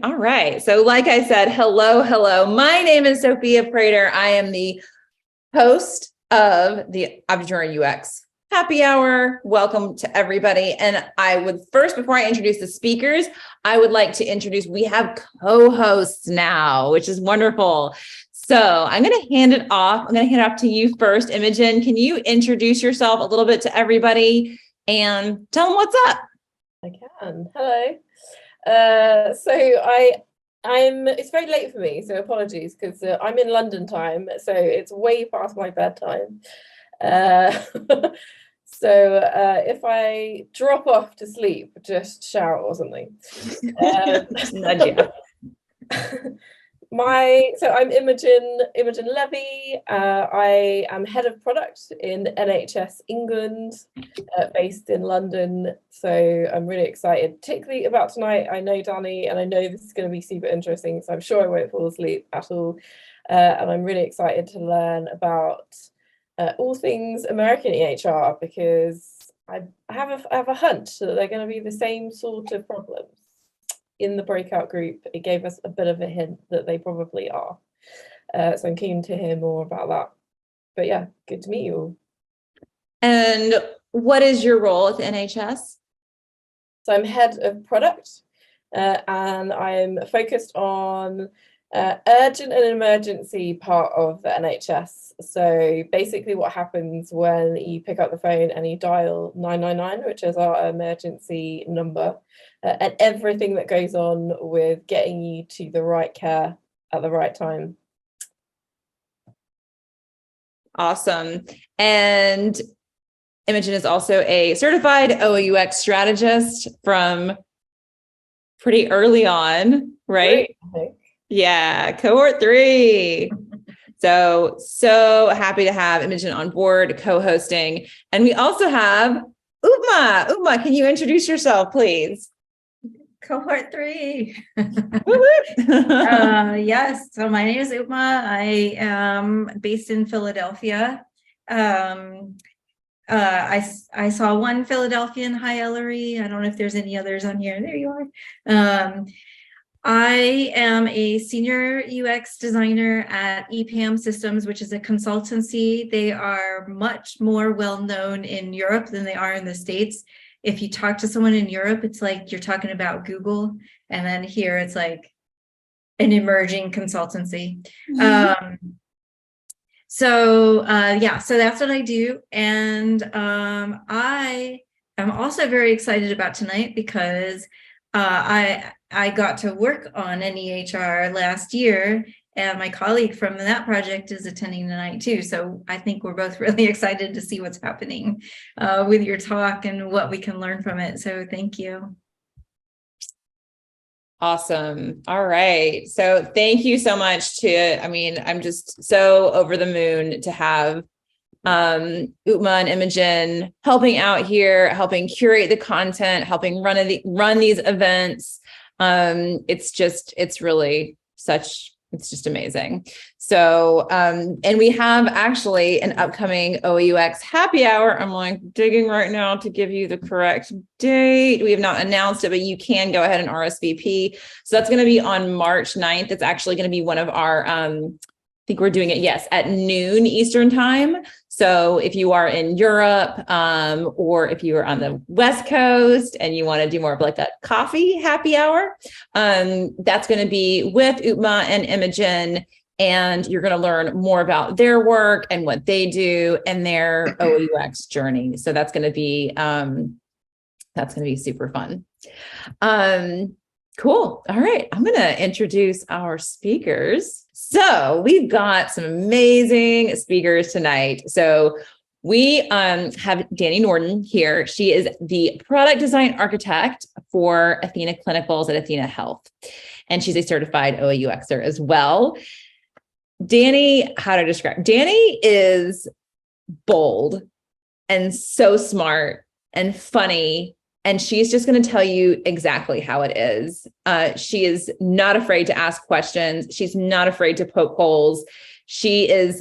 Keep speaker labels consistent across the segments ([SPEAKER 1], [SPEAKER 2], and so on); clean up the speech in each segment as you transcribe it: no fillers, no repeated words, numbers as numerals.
[SPEAKER 1] All right. So like I said, hello. My name is Sophia Prater. I am the host of the OOUX Happy Hour. Welcome to everybody. And I would first, before I introduce the speakers, I would like to introduce, we have co-hosts now, which is wonderful. So I'm going to hand it off. I'm going to hand it off to you first. Imogen, can you introduce yourself a little bit to everybody and tell them what's up?
[SPEAKER 2] I can. Hello. It's very late for me, so apologies, because I'm in London time, so it's way past my bedtime. If I drop off to sleep, just shout or something.
[SPEAKER 1] Nudge you.
[SPEAKER 2] I'm Imogen Levy. I am head of product in NHS England, based in London. So I'm really excited, particularly about tonight. I know Dani, and I know this is going to be super interesting, so I'm sure I won't fall asleep at all. And I'm really excited to learn about all things American EHR, because I have a hunch that they're going to be the same sort of problems. In the breakout group, it gave us a bit of a hint that they probably are. So I'm keen to hear more about that. But yeah, good to meet you all.
[SPEAKER 1] And what is your role at the NHS?
[SPEAKER 2] So I'm head of product, and I'm focused on urgent and emergency part of the NHS. So basically what happens when you pick up the phone and you dial 999, which is our emergency number, and everything that goes on with getting you to the right care at the right time.
[SPEAKER 1] Awesome. And Imogen is also a certified OOUX strategist from pretty early on, right?
[SPEAKER 2] Great.
[SPEAKER 1] Yeah, cohort 3. So happy to have Imogen on board co-hosting. And we also have OOUX. OOUX, can you introduce yourself, please?
[SPEAKER 3] Cohort 3. Yes. So my name is OOUX. I am based in Philadelphia. I saw one Philadelphian. Hi, Ellery. I don't know if there's any others on here. There you are. I am a senior UX designer at EPAM Systems, which is a consultancy. They are much more well-known in Europe than they are in the States. If you talk to someone in Europe, it's like you're talking about Google. And then here it's like an emerging consultancy. So that's what I do. And I am also very excited about tonight because I got to work on an EHR last year, and my colleague from that project is attending tonight too. So I think we're both really excited to see what's happening with your talk and what we can learn from it. So thank you.
[SPEAKER 1] Awesome. All right. So thank you so much I'm just so over the moon to have OOUX and Imogen helping out here, helping curate the content, helping run these events. It's just amazing. So, and we have actually an upcoming OOUX happy hour. I'm like digging right now to give you the correct date. We have not announced it, but you can go ahead and RSVP. So that's going to be on March 9th. It's actually going to be one of our, I think we're doing it, yes, at noon Eastern time. So if you are in Europe, or if you are on the West Coast and you want to do more of like a coffee happy hour, that's going to be with OOUX and Imogen, and you're going to learn more about their work and what they do and their OOUX journey. So that's going to be super fun. Cool. All right. I'm going to introduce our speakers. So we've got some amazing speakers tonight. So we have Dani Nordin here. She is the product design architect for Athena Clinicals at Athena Health. And she's a certified OOUXer as well. Dani, how to describe? Dani is bold and so smart and funny. And she's just going to tell you exactly how it is. She is not afraid to ask questions. She's not afraid to poke holes. I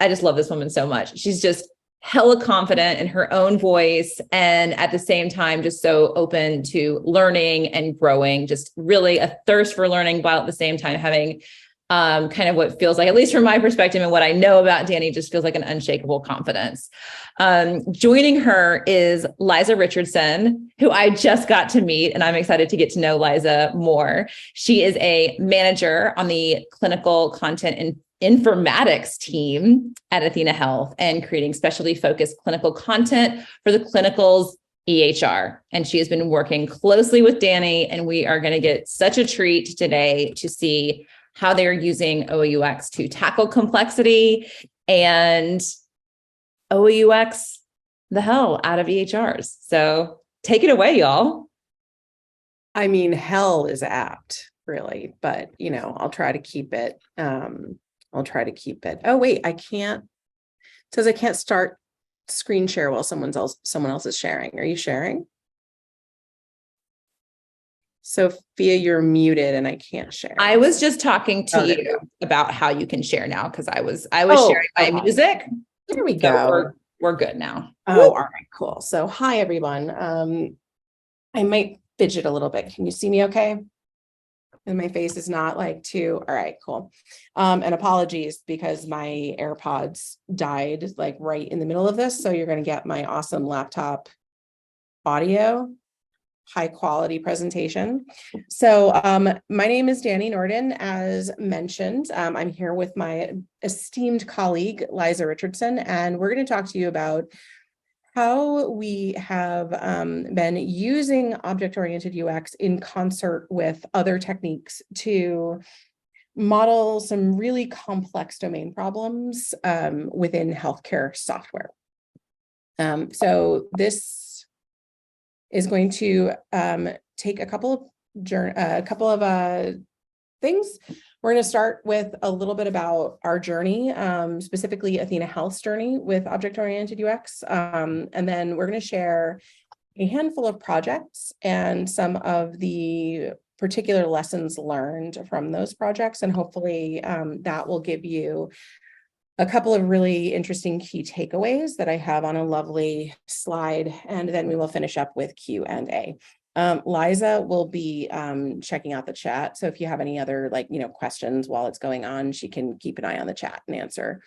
[SPEAKER 1] just love this woman so much. She's just hella confident in her own voice, and at the same time, just so open to learning and growing, just really a thirst for learning, while at the same time having kind of what feels like, at least from my perspective and what I know about Dani, just feels like an unshakable confidence. Joining her is Liza Richardson, who I just got to meet, and I'm excited to get to know Liza more. She is a manager on the clinical content and informatics team at Athena Health, and creating specialty focused clinical content for the clinical's EHR. And she has been working closely with Dani, and we are going to get such a treat today to see how they're using OOUX to tackle complexity and OOUX the hell out of EHRs. So take it away, y'all.
[SPEAKER 4] I mean, hell is apt, really, but I'll try to keep it. Oh, wait, I can't. It says I can't start screen share while someone else is sharing. Are you sharing? Sophia, you're muted and I can't share.
[SPEAKER 1] I was just talking to you about how you can share now, because I was sharing my music.
[SPEAKER 4] There we go.
[SPEAKER 1] So we're good now.
[SPEAKER 4] Oh, all right, cool. So hi, everyone. I might fidget a little bit. Can you see me okay? And my face is not like too, all right, cool. And apologies because my AirPods died like right in the middle of this. So you're going to get my awesome laptop audio, high quality presentation. So my name is Dani Nordin, as mentioned. I'm here with my esteemed colleague, Liza Richardson, and we're going to talk to you about how we have been using object-oriented UX in concert with other techniques to model some really complex domain problems within healthcare software. So this is going to take a couple of things. We're going to start with a little bit about our journey, specifically Athena Health's journey with object-oriented UX. And then we're going to share a handful of projects and some of the particular lessons learned from those projects. And hopefully that will give you a couple of really interesting key takeaways that I have on a lovely slide. And then we will finish up with Q&A. Liza will be checking out the chat. So if you have any other questions while it's going on, she can keep an eye on the chat and answer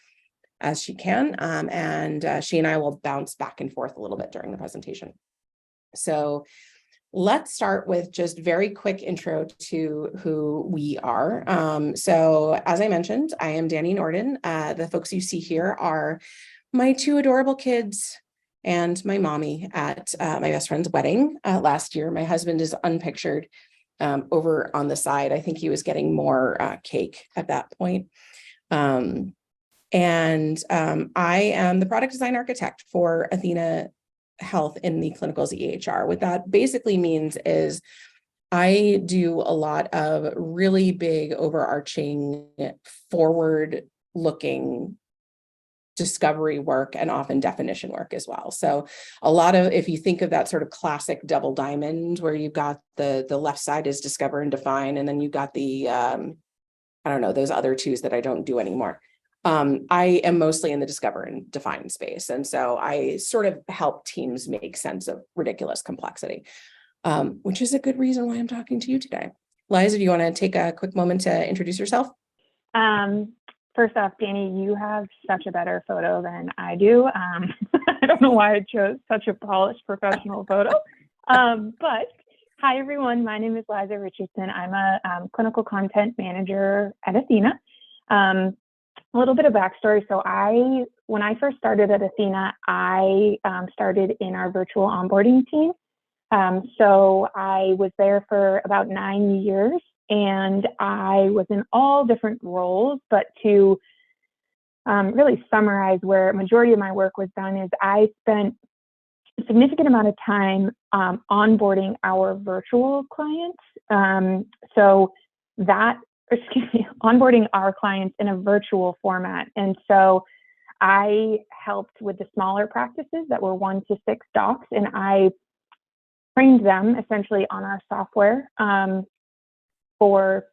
[SPEAKER 4] as she can. And she and I will bounce back and forth a little bit during the presentation. So let's start with just very quick intro to who we are. So as I mentioned, I am Dani Nordin. The folks you see here are my two adorable kids and my mommy at my best friend's wedding last year. My husband is unpictured over on the side. I think he was getting more cake at that point. I am the product design architect for Athena Health in the clinical's EHR. What that basically means is I do a lot of really big, overarching, forward-looking discovery work and often definition work as well. So a lot of, if you think of that sort of classic double diamond where you've got the left side is discover and define, and then you've got the, I don't know, those other twos that I don't do anymore. I am mostly in the discover and define space. And so I sort of help teams make sense of ridiculous complexity, which is a good reason why I'm talking to you today. Liza, do you want to take a quick moment to introduce yourself?
[SPEAKER 5] First off, Dani, you have such a better photo than I do. I don't know why I chose such a polished professional photo. But hi, everyone. My name is Liza Richardson. I'm a clinical content manager at Athena. A little bit of backstory. So when I first started at Athena, I started in our virtual onboarding team. So I was there for about 9 years. And I was in all different roles, but to really summarize where a majority of my work was done is I spent a significant amount of time onboarding our virtual clients. Onboarding our clients in a virtual format. And so I helped with the smaller practices that were 1 to 6 docs, and I trained them essentially on our software for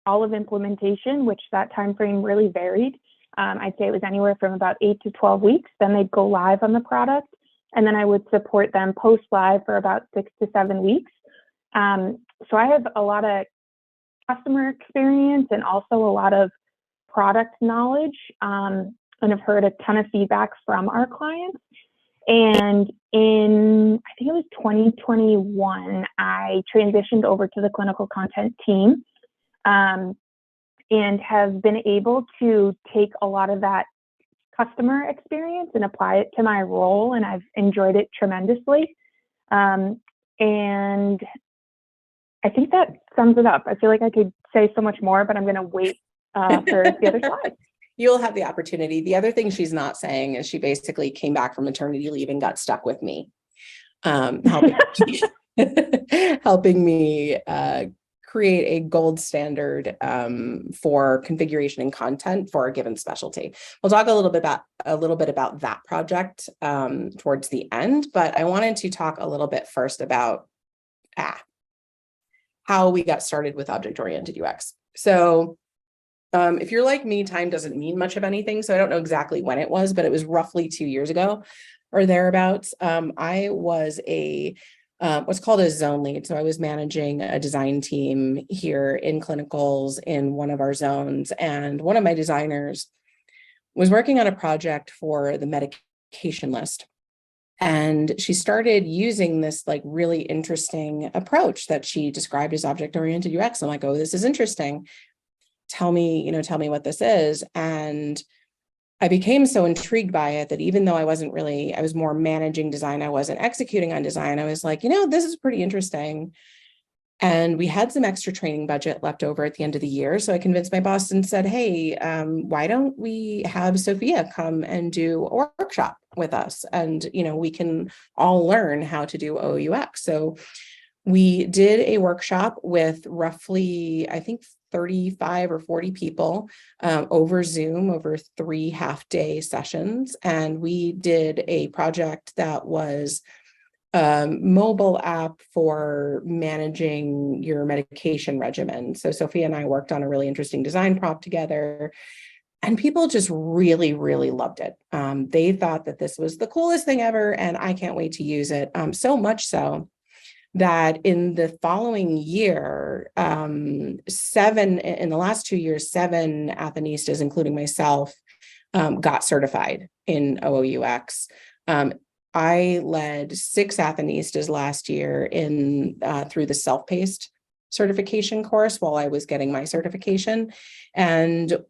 [SPEAKER 5] all of implementation, which that time frame really varied. I'd say it was anywhere from about 8 to 12 weeks. Then they'd go live on the product. And then I would support them post live for about 6 to 7 weeks. So I have a lot of customer experience and also a lot of product knowledge, and have heard a ton of feedback from our clients. And in, I think it was 2021, I transitioned over to the clinical content team, and have been able to take a lot of that customer experience and apply it to my role, and I've enjoyed it tremendously. And I think that sums it up. I feel like I could say so much more, but I'm going to wait for the other slide.
[SPEAKER 4] You'll have the opportunity. The other thing she's not saying is she basically came back from maternity leave and got stuck with me, helping, helping me create a gold standard for configuration and content for a given specialty. We'll talk a little bit about that project towards the end, but I wanted to talk a little bit first about how we got started with object-oriented UX. So if you're like me, time doesn't mean much of anything. So I don't know exactly when it was, but it was roughly 2 years ago or thereabouts. I was what's called a zone lead. So I was managing a design team here in clinicals in one of our zones. And one of my designers was working on a project for the medication list. And she started using this like really interesting approach that she described as object-oriented UX. I'm like, oh, this is interesting. Tell me what this is. And I became so intrigued by it that even though I was more managing design, I wasn't executing on design. I was like, this is pretty interesting. And we had some extra training budget left over at the end of the year. So I convinced my boss and said, hey, why don't we have Sophia come and do a workshop with us? And, we can all learn how to do OOUX. So we did a workshop with roughly, I think, 35 or 40 people over Zoom over 3 half-day sessions. And we did a project that was mobile app for managing your medication regimen. So Sophia and I worked on a really interesting design prompt together, and people just really, really loved it. They thought that this was the coolest thing ever, and I can't wait to use it. So much so that in the following year, in the last 2 years, 7 Athenistas, including myself, got certified in OOUX. I led 6 Athenistas last year through the self-paced certification course while I was getting my certification. And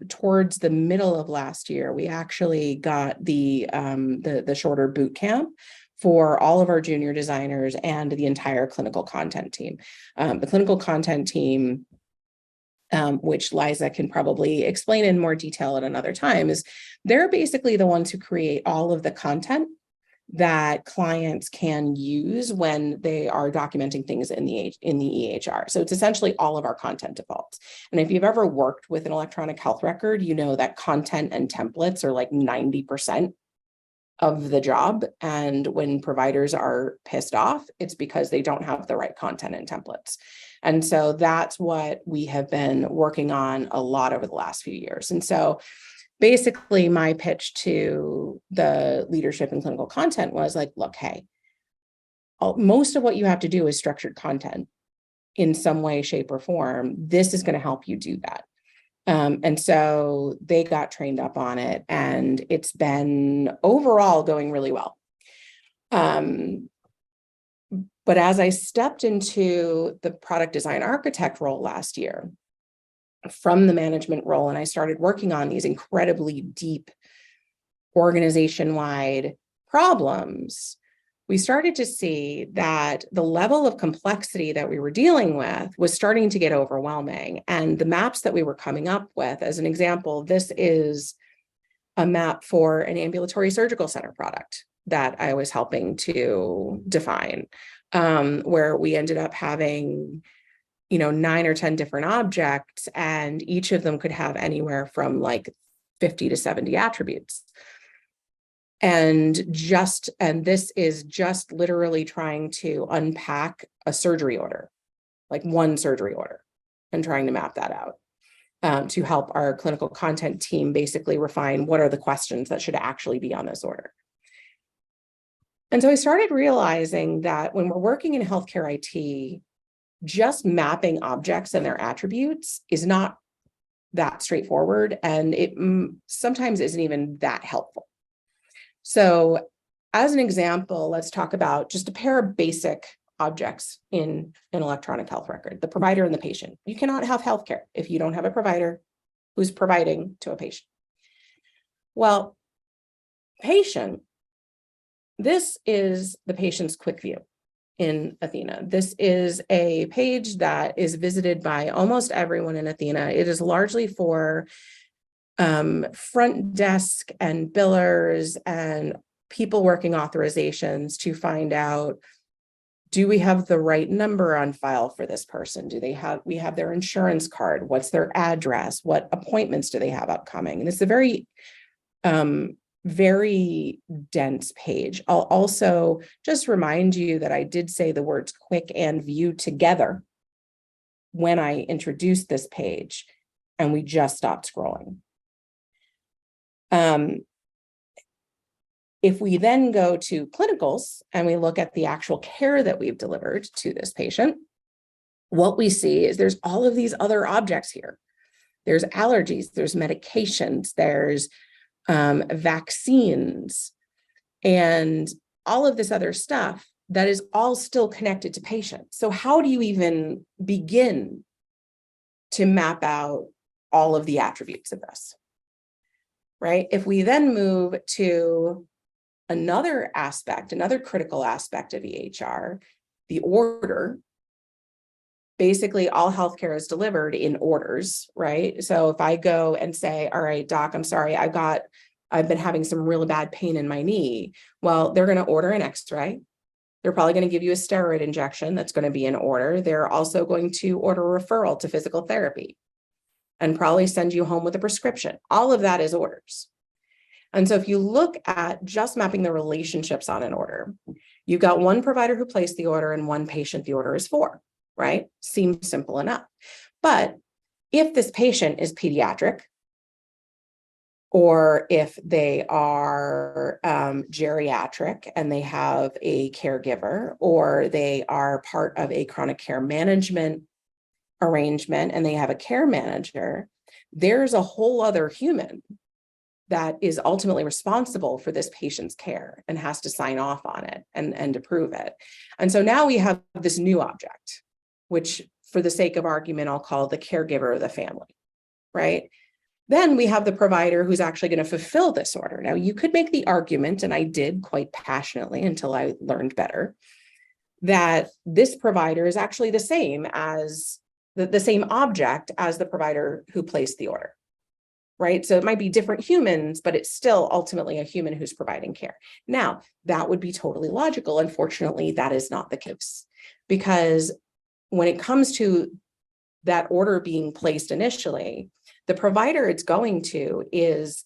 [SPEAKER 4] towards the middle of last year, we actually got the shorter boot camp for all of our junior designers and the entire clinical content team. The clinical content team, which Liza can probably explain in more detail at another time, is they're basically the ones who create all of the content that clients can use when they are documenting things in the EHR. So it's essentially all of our content defaults. And if you've ever worked with an electronic health record, you know that content and templates are like 90% of the job. And when providers are pissed off, it's because they don't have the right content and templates. And so that's what we have been working on a lot over the last few years. And so basically my pitch to the leadership in clinical content was like, look, hey, most of what you have to do is structured content in some way, shape, or form. This is going to help you do that. And so they got trained up on it, and it's been overall going really well. But as I stepped into the product design architect role last year from the management role, and I started working on these incredibly deep organization-wide problems, we started to see that the level of complexity that we were dealing with was starting to get overwhelming. And the maps that we were coming up with, as an example, this is a map for an ambulatory surgical center product that I was helping to define, where we ended up having 9 or 10 different objects, and each of them could have anywhere from like 50 to 70 attributes. And this is just literally trying to unpack a surgery order, like one surgery order, and trying to map that out. to help our clinical content team basically refine what are the questions that should actually be on this order. And so I started realizing that when we're working in healthcare IT, just mapping objects and their attributes is not that straightforward, and it sometimes isn't even that helpful. So as an example, let's talk about just a pair of basic objects in an electronic health record, the provider and the patient. You cannot have healthcare if you don't have a provider who's providing to a patient. Well, patient, this is the patient's quick view in Athena. This is a page that is visited by almost everyone in Athena. It is largely for front desk and billers and people working authorizations to find out, do we have the right number on file for this person? We have their insurance card? What's their address? What appointments do they have upcoming? And it's a very, very dense page. I'll also just remind you that I did say the words quick and view together when I introduced this page, and we just stopped scrolling. If we then go to clinicals and we look at the actual care that we've delivered to this patient, what we see is there's all of these other objects here. There's allergies, there's medications, there's vaccines, and all of this other stuff that is all still connected to patients. So how do you even begin to map out all of the attributes of this, right? If we then move to another aspect, another critical aspect of EHR, the order. Basically, all healthcare is delivered in orders, right? So if I go and say, all right, doc, I'm sorry, I've been having some really bad pain in my knee. Well, they're going to order an x-ray. They're probably going to give you a steroid injection that's going to be in order. They're also going to order a referral to physical therapy and probably send you home with a prescription. All of that is orders. And so if you look at just mapping the relationships on an order, you've got one provider who placed the order and one patient the order is for, right? Seems simple enough. But if this patient is pediatric, or if they are geriatric and they have a caregiver, or they are part of a chronic care management arrangement and they have a care manager, there's a whole other human that is ultimately responsible for this patient's care and has to sign off on it and approve it. And so now we have this new object, which for the sake of argument, I'll call the caregiver of the family, right? Then we have the provider who's actually going to fulfill this order. Now you could make the argument, and I did quite passionately until I learned better, that this provider is actually the same as the same object as the provider who placed the order. Right? So it might be different humans, but it's still ultimately a human who's providing care. Now, that would be totally logical. Unfortunately, that is not the case, because when it comes to that order being placed initially, the provider it's going to is,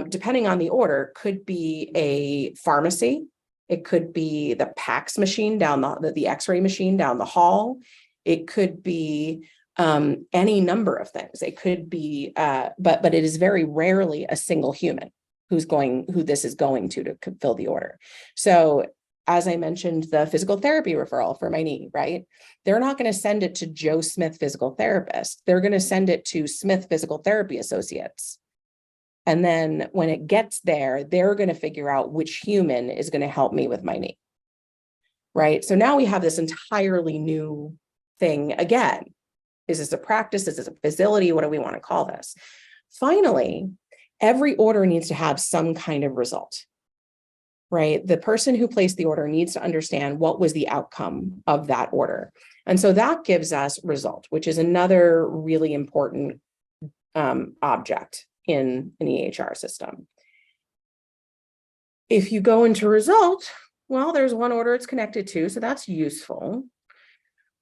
[SPEAKER 4] depending on the order, could be a pharmacy. It could be the PACS machine down the X-ray machine down the hall. It could be any number of things. It could be, but it is very rarely a single human who this is going to fill the order. So as I mentioned, the physical therapy referral for my knee, right? They're not going to send it to Joe Smith Physical Therapist. They're going to send it to Smith Physical Therapy Associates. And then when it gets there, they're going to figure out which human is going to help me with my knee, right? So now we have this entirely new thing again. Is this a practice? Is this a facility? What do we want to call this? Finally, every order needs to have some kind of result, right? The person who placed the order needs to understand what was the outcome of that order. And so that gives us result, which is another really important object in an EHR system. If you go into result, well, there's one order it's connected to, so that's useful.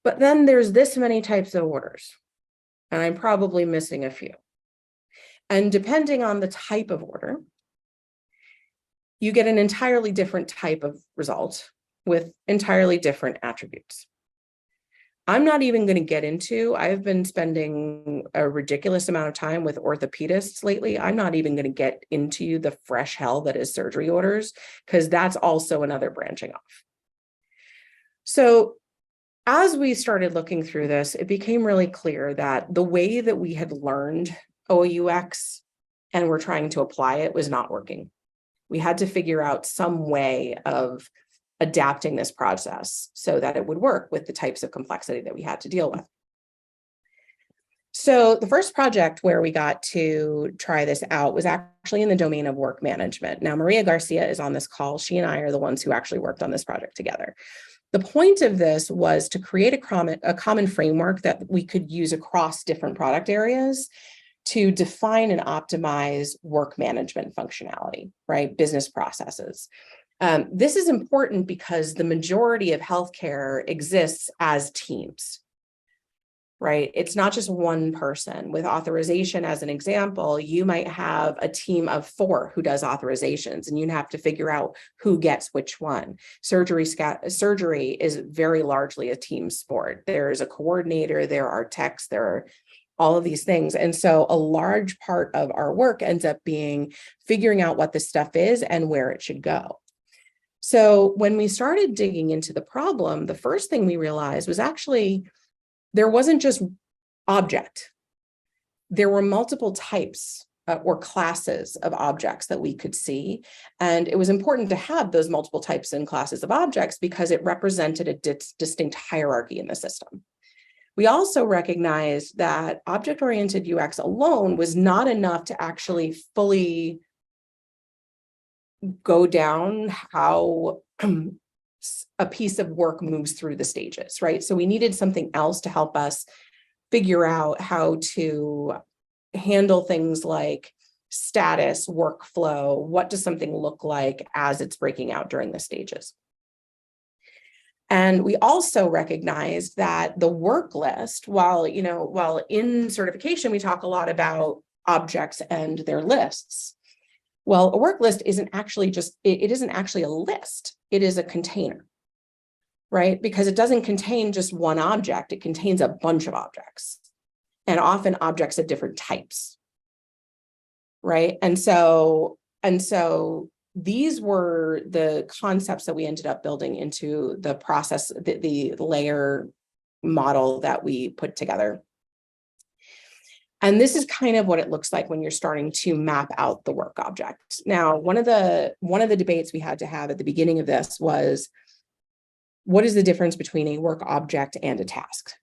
[SPEAKER 4] But then there's this many types of orders, and I'm probably missing a few. And depending on the type of order, you get an entirely different type of result with entirely different attributes. I'm not even going to get into, I've been spending a ridiculous amount of time with orthopedists lately. I'm not even going to get into the fresh hell that is surgery orders, because that's also another branching off. So as we started looking through this, it became really clear that the way that we had learned OOUX and we're trying to apply it was not working. We had to figure out some way of adapting this process so that it would work with the types of complexity that we had to deal with. So the first project where we got to try this out was actually in the domain of work management. Now, Maria Garcia is on this call. She and I are the ones who actually worked on this project together. The point of this was to create a common framework that we could use across different product areas to define and optimize work management functionality, right? Business processes. This is important because the majority of healthcare exists as teams, right? It's not just one person. With authorization, as an example, you might have a team of 4 who does authorizations, and you have to figure out who gets which one. Surgery is very largely a team sport. There is a coordinator, there are techs, there are all of these things. And so a large part of our work ends up being figuring out what this stuff is and where it should go. So when we started digging into the problem, the first thing we realized was actually there wasn't just object. There were multiple types or classes of objects that we could see. And it was important to have those multiple types and classes of objects because it represented a distinct hierarchy in the system. We also recognized that object-oriented UX alone was not enough to actually fully go down how a piece of work moves through the stages, right? So we needed something else to help us figure out how to handle things like status, workflow, what does something look like as it's breaking out during the stages. And we also recognized that the work list, while in certification, we talk a lot about objects and their lists. Well, a work list isn't actually it isn't actually a list. It is a container, right? Because it doesn't contain just one object. It contains a bunch of objects, and often objects of different types, right? And so these were the concepts that we ended up building into the process, the layer model that we put together. And this is kind of what it looks like when you're starting to map out the work object. Now, one of the debates we had to have at the beginning of this was, what is the difference between a work object and a task?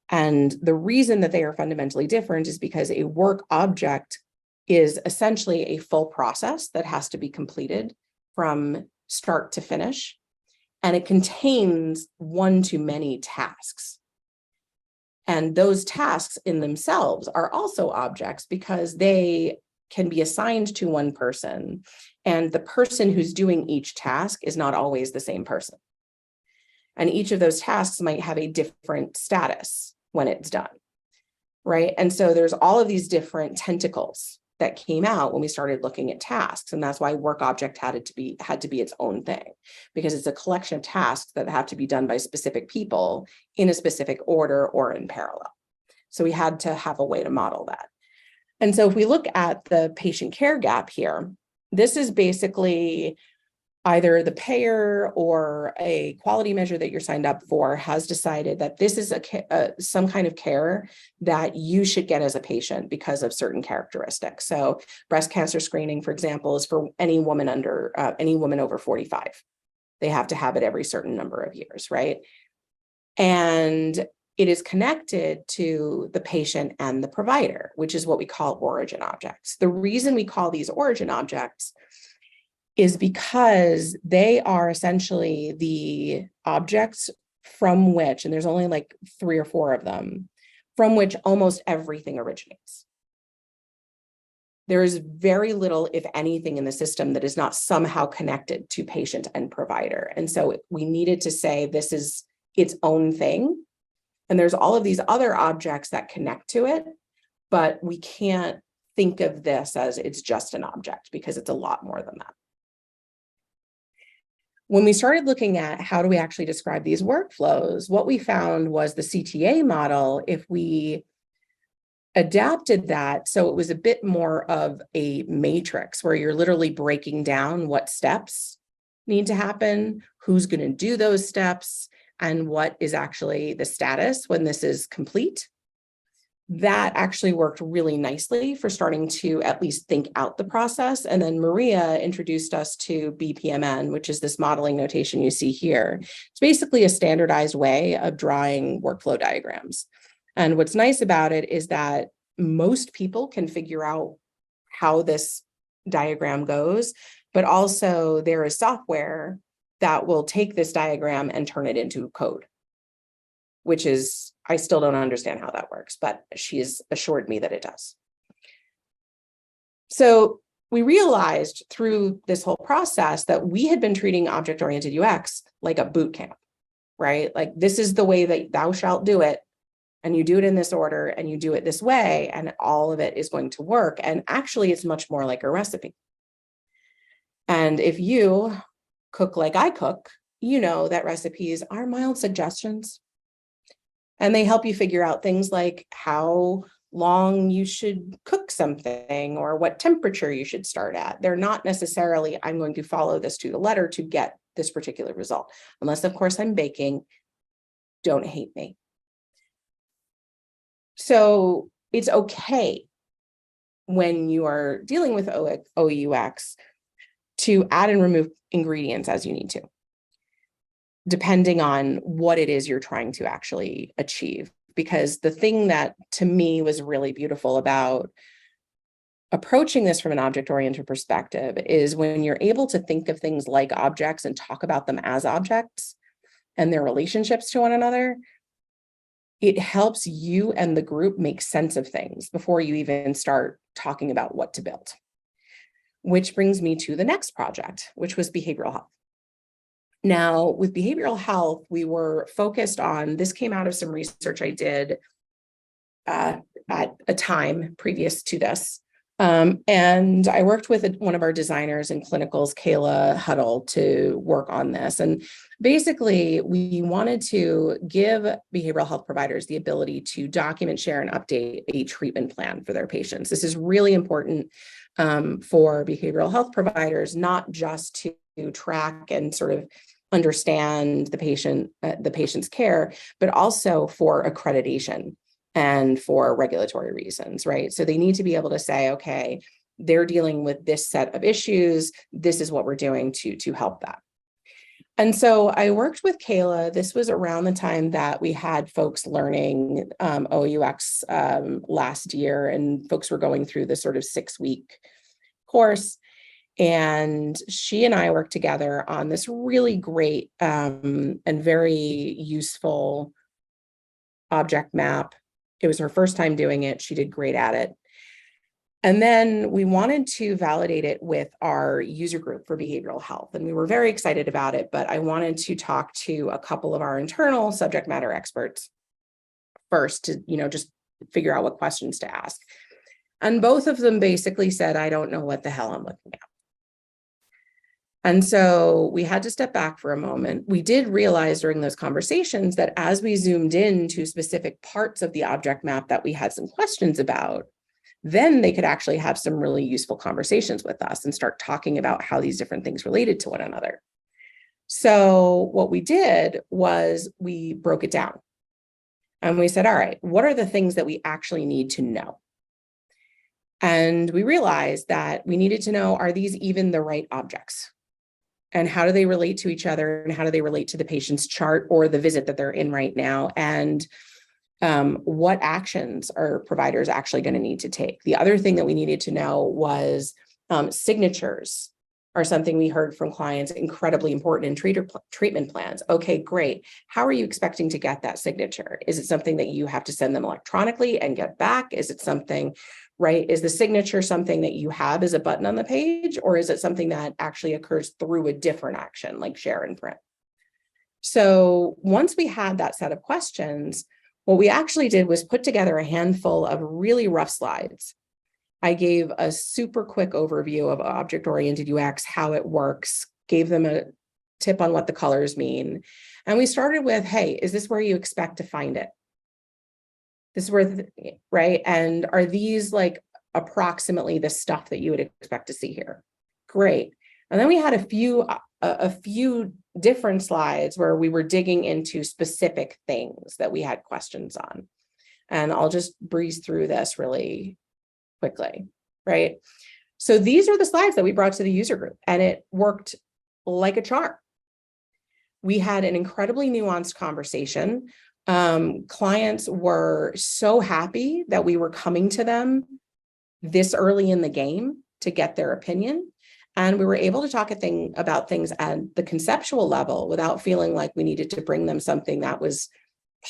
[SPEAKER 4] And the reason that they are fundamentally different is because a work object is essentially a full process that has to be completed from start to finish, and it contains one to many tasks. And those tasks in themselves are also objects because they can be assigned to one person, and the person who's doing each task is not always the same person. And each of those tasks might have a different status when it's done, right? And so there's all of these different tentacles that came out when we started looking at tasks. And that's why work object had to be its own thing, because it's a collection of tasks that have to be done by specific people in a specific order or in parallel. So we had to have a way to model that. And so if we look at the patient care gap here, this is basically either the payer or a quality measure that you're signed up for has decided that this is some kind of care that you should get as a patient because of certain characteristics. So breast cancer screening, for example, is for any woman over 45. They have to have it every certain number of years, right? And it is connected to the patient and the provider, which is what we call origin objects. The reason we call these origin objects is because they are essentially the objects from which, and there's only like 3 or 4 of them, from which almost everything originates. There is very little, if anything, in the system that is not somehow connected to patient and provider. And so we needed to say this is its own thing. And there's all of these other objects that connect to it, but we can't think of this as it's just an object because it's a lot more than that. When we started looking at how do we actually describe these workflows, what we found was the CTA model, if we adapted that so it was a bit more of a matrix where you're literally breaking down what steps need to happen, who's going to do those steps, and what is actually the status when this is complete. That actually worked really nicely for starting to at least think out the process. And then Maria introduced us to BPMN, which is this modeling notation you see here. It's basically a standardized way of drawing workflow diagrams. And what's nice about it is that most people can figure out how this diagram goes, but also there is software that will take this diagram and turn it into code, which is, I still don't understand how that works, but she's assured me that it does. So we realized through this whole process that we had been treating object-oriented UX like a boot camp, right? Like, this is the way that thou shalt do it, and you do it in this order, and you do it this way, and all of it is going to work. And actually, it's much more like a recipe. And if you cook like I cook, you know that recipes are mild suggestions. And they help you figure out things like how long you should cook something or what temperature you should start at. They're not necessarily, I'm going to follow this to the letter to get this particular result. Unless, of course, I'm baking. Don't hate me. So it's okay when you are dealing with OOUX to add and remove ingredients as you need to, depending on what it is you're trying to actually achieve. Because the thing that to me was really beautiful about approaching this from an object-oriented perspective is when you're able to think of things like objects and talk about them as objects and their relationships to one another, it helps you and the group make sense of things before you even start talking about what to build. Which brings me to the next project, which was behavioral health. Now, with behavioral health, we were focused on, this came out of some research I did at a time previous to this. And I worked with one of our designers in clinicals, Kayla Huddle, to work on this. And basically, we wanted to give behavioral health providers the ability to document, share, and update a treatment plan for their patients. This is really important for behavioral health providers, not just to track and sort of understand the patient's care, but also for accreditation and for regulatory reasons, right? So they need to be able to say, okay, they're dealing with this set of issues. This is what we're doing to help that. And so I worked with Kayla. This was around the time that we had folks learning OOUX last year, and folks were going through this sort of 6-week course. And she and I worked together on this really great and very useful object map. It was her first time doing it. She did great at it. And then we wanted to validate it with our user group for behavioral health. And we were very excited about it, but I wanted to talk to a couple of our internal subject matter experts first to, just figure out what questions to ask. And both of them basically said, I don't know what the hell I'm looking at. And so we had to step back for a moment. We did realize during those conversations that as we zoomed into specific parts of the object map that we had some questions about, then they could actually have some really useful conversations with us and start talking about how these different things related to one another. So what we did was we broke it down. And we said, all right, what are the things that we actually need to know? And we realized that we needed to know, are these even the right objects? And how do they relate to each other? And how do they relate to the patient's chart or the visit that they're in right now? And what actions are providers actually going to need to take? The other thing that we needed to know was signatures are something we heard from clients incredibly important in treatment plans. Okay, great. How are you expecting to get that signature? Is it something that you have to send them electronically and get back? Is it something, right? Is the signature something that you have as a button on the page, or is it something that actually occurs through a different action like share and print? So once we had that set of questions, what we actually did was put together a handful of really rough slides. I gave a super quick overview of object-oriented UX, how it works, gave them tip on what the colors mean. And we started with, hey, is this where you expect to find it? This is where, right? And are these like approximately the stuff that you would expect to see here? Great. And then we had a few different slides where we were digging into specific things that we had questions on. And I'll just breeze through this really quickly, right? So these are the slides that we brought to the user group, and it worked like a charm. We had an incredibly nuanced conversation. Clients were so happy that we were coming to them this early in the game to get their opinion. And we were able to talk about things at the conceptual level without feeling like we needed to bring them something that was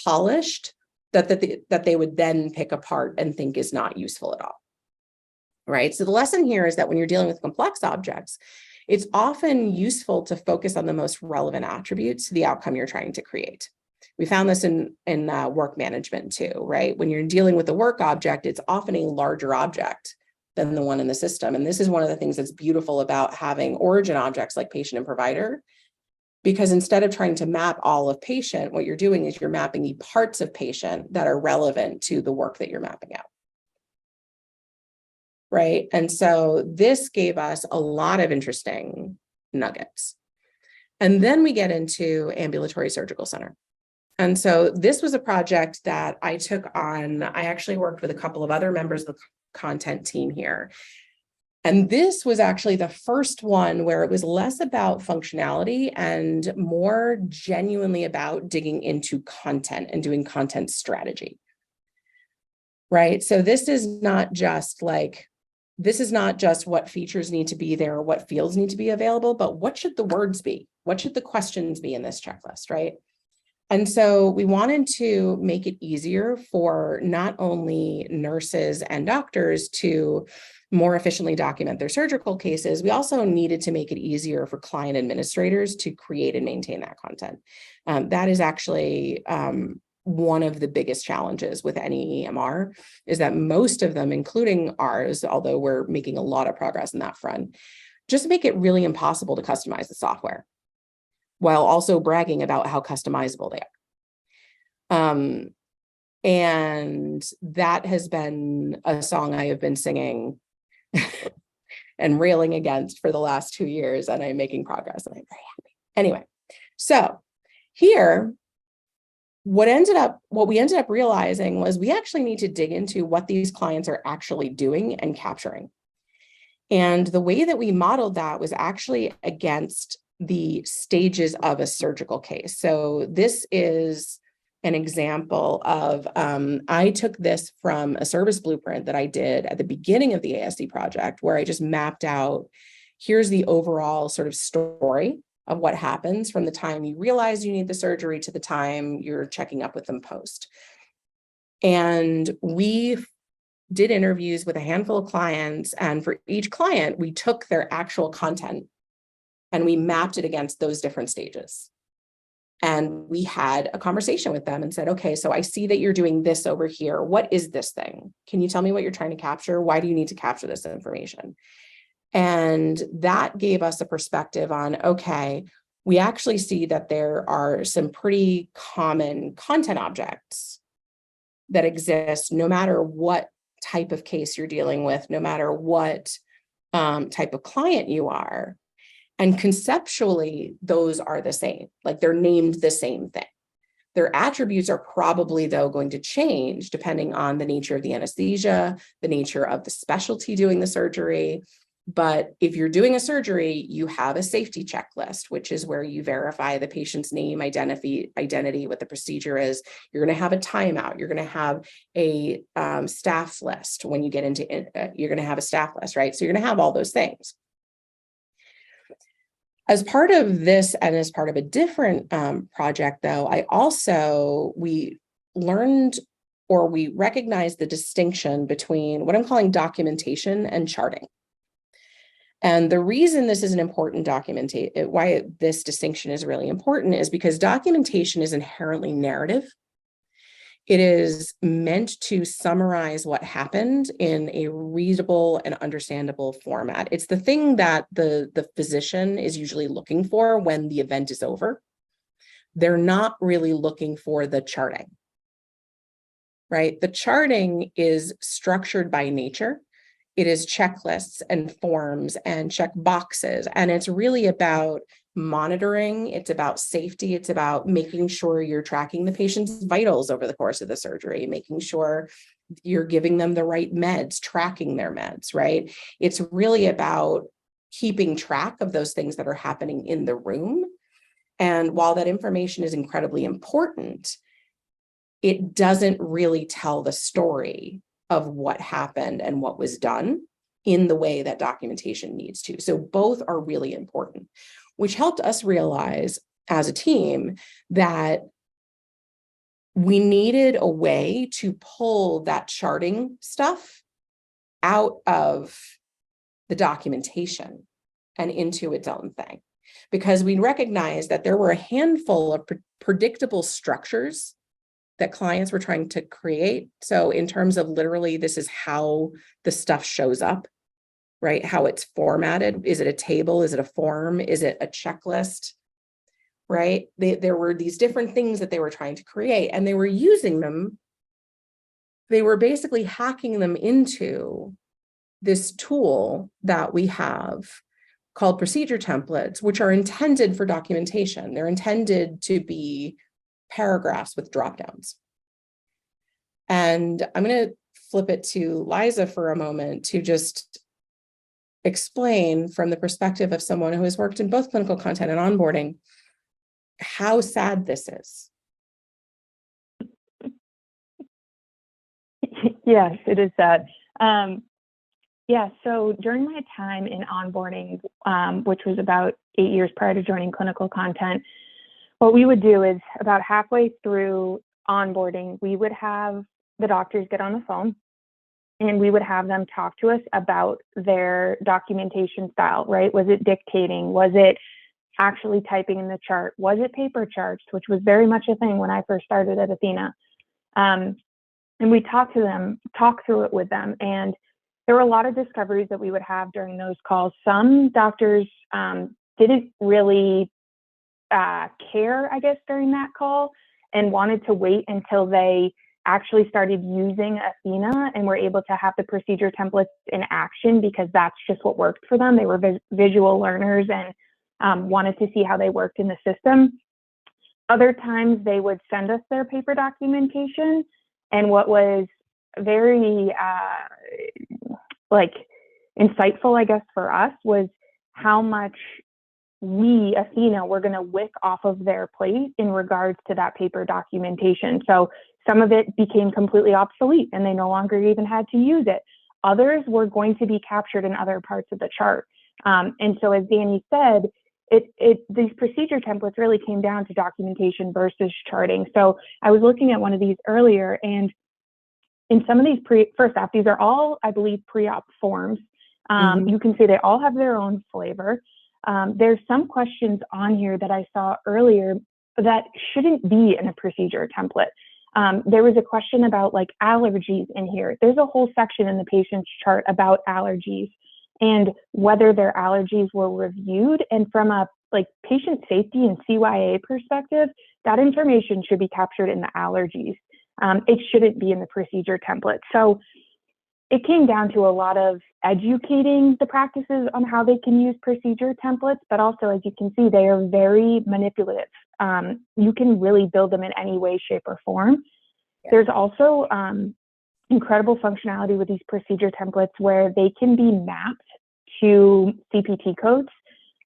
[SPEAKER 4] polished, that they would then pick apart and think is not useful at all. Right. So the lesson here is that when you're dealing with complex objects, it's often useful to focus on the most relevant attributes to the outcome you're trying to create. We found this in work management too, right? When you're dealing with a work object, it's often a larger object than the one in the system. And this is one of the things that's beautiful about having origin objects like patient and provider, because instead of trying to map all of patient, what you're doing is you're mapping the parts of patient that are relevant to the work that you're mapping out. Right. And so this gave us a lot of interesting nuggets. And then we get into ambulatory surgical center. And so this was a project that I took on. I actually worked with a couple of other members of the content team here. And this was actually the first one where it was less about functionality and more genuinely about digging into content and doing content strategy. Right. So this is not just what features need to be there or what fields need to be available, but what should the words be? What should the questions be in this checklist, right? And so we wanted to make it easier for not only nurses and doctors to more efficiently document their surgical cases, we also needed to make it easier for client administrators to create and maintain that content. That is actually one of the biggest challenges with any EMR, is that most of them, including ours, although we're making a lot of progress in that front, just make it really impossible to customize the software, while also bragging about how customizable they are. And that has been a song I have been singing and railing against for the last 2 years, and I'm making progress, and I'm very happy. Anyway, so here, what we ended up realizing was we actually need to dig into what these clients are actually doing and capturing. And the way that we modeled that was actually against the stages of a surgical case. So this is an example of, I took this from a service blueprint that I did at the beginning of the ASD project, where I just mapped out, here's the overall sort of story of what happens from the time you realize you need the surgery to the time you're checking up with them post. And we did interviews with a handful of clients, and for each client, we took their actual content and we mapped it against those different stages. And we had a conversation with them and said, okay, so I see that you're doing this over here. What is this thing? Can you tell me what you're trying to capture? Why do you need to capture this information? And that gave us a perspective on, okay, we actually see that there are some pretty common content objects that exist no matter what type of case you're dealing with, no matter what type of client you are. And conceptually, those are the same, like they're named the same thing. Their attributes are probably, though, going to change depending on the nature of the anesthesia, the nature of the specialty doing the surgery. But if you're doing a surgery, you have a safety checklist, which is where you verify the patient's name, identity, what the procedure is. You're going to have a timeout. You're going to have a staff list. When you get into it, you're going to have a staff list, right? So you're going to have all those things. As part of this and as part of a different project, though, we learned, or we recognized the distinction between what I'm calling documentation and charting. And the reason this is an important why this distinction is really important is because documentation is inherently narrative. It is meant to summarize what happened in a readable and understandable format. It's the thing that the physician is usually looking for when the event is over. They're not really looking for the charting, right? The charting is structured by nature. It is checklists and forms and check boxes. And it's really about monitoring. It's about safety. It's about making sure you're tracking the patient's vitals over the course of the surgery, making sure you're giving them the right meds, tracking their meds, right? It's really about keeping track of those things that are happening in the room. And while that information is incredibly important, it doesn't really tell the story of what happened and what was done in the way that documentation needs to. So both are really important, which helped us realize as a team that we needed a way to pull that charting stuff out of the documentation and into its own thing. Because we recognized that there were a handful of predictable structures that clients were trying to create. So in terms of literally, this is how the stuff shows up, right? How it's formatted. Is it a table? Is it a form? Is it a checklist? Right? There were these different things that they were trying to create, and they were using them. They were basically hacking them into this tool that we have called procedure templates, which are intended for documentation. They're intended to be paragraphs with dropdowns. And I'm going to flip it to Liza for a moment to just explain from the perspective of someone who has worked in both clinical content and onboarding, how sad this is.
[SPEAKER 5] Yes, it is sad. Yeah, so during my time in onboarding, which was about 8 years prior to joining clinical content, what we would do is about halfway through onboarding, we would have the doctors get on the phone and we would have them talk to us about their documentation style, right? Was it dictating? Was it actually typing in the chart? Was it paper charts, which was very much a thing when I first started at Athena? And we talked through it with them. And there were a lot of discoveries that we would have during those calls. Some doctors didn't really care, I guess, during that call and wanted to wait until they actually started using Athena and were able to have the procedure templates in action, because that's just what worked for them. They were visual learners and wanted to see how they worked in the system. Other times they would send us their paper documentation, and what was very insightful, I guess, for us was how much we, Athena, were going to wick off of their plate in regards to that paper documentation. So some of it became completely obsolete and they no longer even had to use it. Others were going to be captured in other parts of the chart. And so as Dani said, these procedure templates really came down to documentation versus charting. So I was looking at one of these earlier, and in some of these first off, these are all, I believe, pre-op forms. You can see they all have their own flavor. There's some questions on here that I saw earlier that shouldn't be in a procedure template. There was a question about like allergies in here. There's a whole section in the patient's chart about allergies and whether their allergies were reviewed. And from a patient safety and CYA perspective, that information should be captured in the allergies. It shouldn't be in the procedure template. So it came down to a lot of educating the practices on how they can use procedure templates, but also, as you can see, they are very manipulative. You can really build them in any way, shape, or form. Yeah. There's also incredible functionality with these procedure templates where they can be mapped to CPT codes.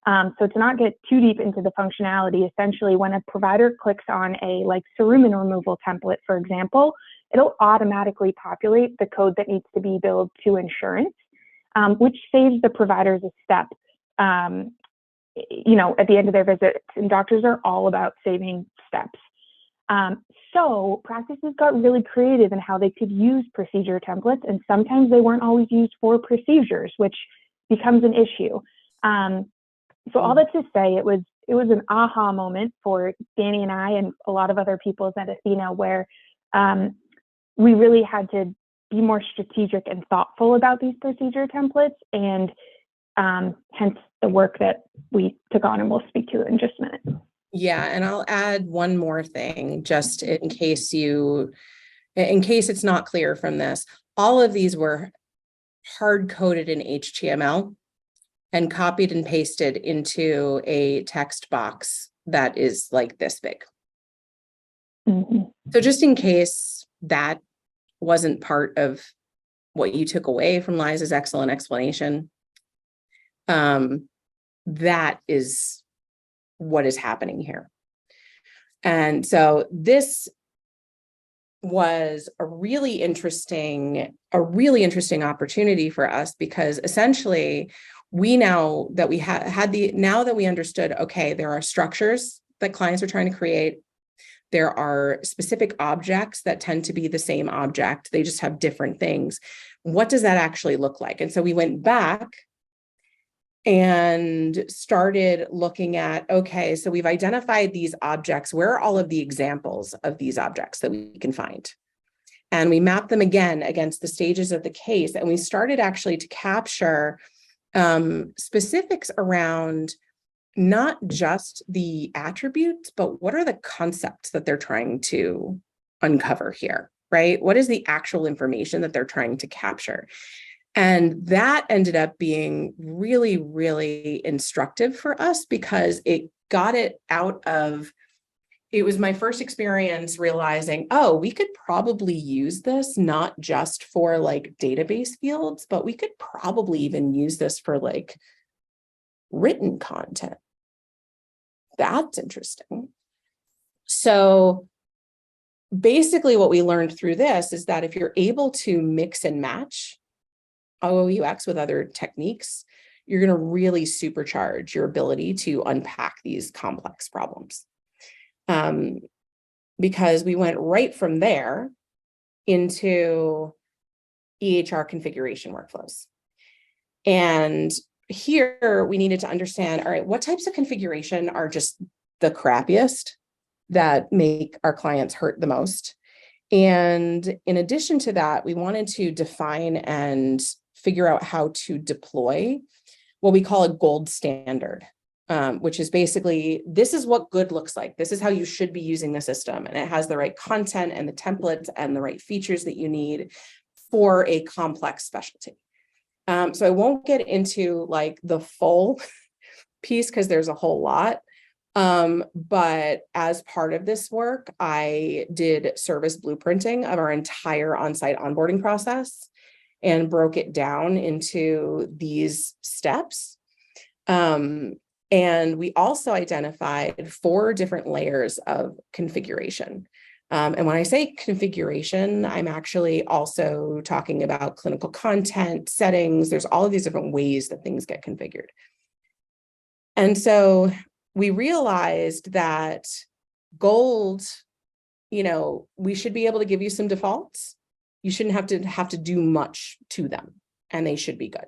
[SPEAKER 5] So to not get too deep into the functionality, essentially when a provider clicks on a cerumen removal template, for example, it'll automatically populate the code that needs to be billed to insurance, which saves the providers a step, at the end of their visit. And doctors are all about saving steps. So practices got really creative in how they could use procedure templates, and sometimes they weren't always used for procedures, which becomes an issue. So all that to say, it was an aha moment for Dani and I and a lot of other people at Athena, where we really had to be more strategic and thoughtful about these procedure templates, and hence the work that we took on, and we'll speak to it in just a minute.
[SPEAKER 4] Yeah, and I'll add one more thing, just in case it's not clear from this. All of these were hard-coded in HTML and copied and pasted into a text box that is like this big. So just in case that wasn't part of what you took away from Liza's excellent explanation, that is what is happening here. And so this was a really interesting opportunity for us, because essentially now that we understood, okay, there are structures that clients are trying to create. There are specific objects that tend to be the same object. They just have different things. What does that actually look like? And so we went back and started looking at, okay, so we've identified these objects. Where are all of the examples of these objects that we can find? And we mapped them again against the stages of the case. And we started actually to capture specifics around not just the attributes, but what are the concepts that they're trying to uncover here, right? What is the actual information that they're trying to capture? And that ended up being really, really instructive for us, because it got it out of, it was my first experience realizing, oh, we could probably use this not just for like database fields, but we could probably even use this for like written content. That's interesting. So basically what we learned through this is that if you're able to mix and match OOUX with other techniques, you're going to really supercharge your ability to unpack these complex problems. Because we went right from there into EHR configuration workflows. And here we needed to understand, all right, what types of configuration are just the crappiest that make our clients hurt the most? And in addition to that, we wanted to define and figure out how to deploy what we call a gold standard, which is basically, this is what good looks like. This is how you should be using the system. And it has the right content and the templates and the right features that you need for a complex specialty. So I won't get into like the full piece because there's a whole lot. But as part of this work, I did service blueprinting of our entire on-site onboarding process and broke it down into these steps. And we also identified 4 different layers of configuration. And when I say configuration, I'm actually also talking about clinical content, settings. There's all of these different ways that things get configured. And so we realized that gold, we should be able to give you some defaults. You shouldn't have to do much to them, and they should be good.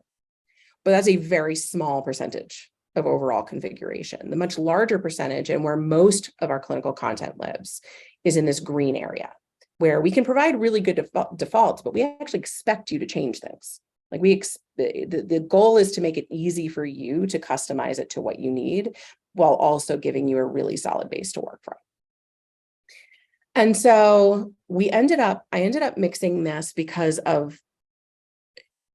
[SPEAKER 4] But that's a very small percentage of overall configuration. The much larger percentage, and where most of our clinical content lives, is in this green area, where we can provide really good defaults, but we actually expect you to change things. Like the goal is to make it easy for you to customize it to what you need, while also giving you a really solid base to work from. And so I ended up mixing this because of,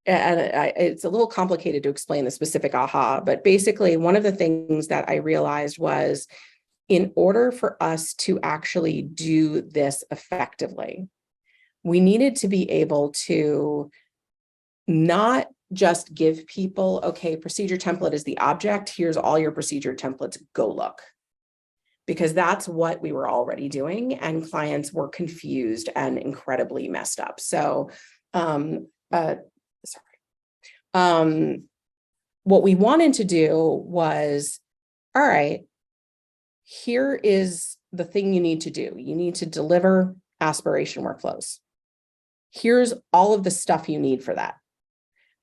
[SPEAKER 4] it's a little complicated to explain the specific aha, but basically one of the things that I realized was, in order for us to actually do this effectively, we needed to be able to not just give people, okay, procedure template is the object, here's all your procedure templates, go look. Because that's what we were already doing, and clients were confused and incredibly messed up. So, what we wanted to do was, all right, here is the thing you need to do. You need to deliver aspiration workflows. Here's all of the stuff you need for that.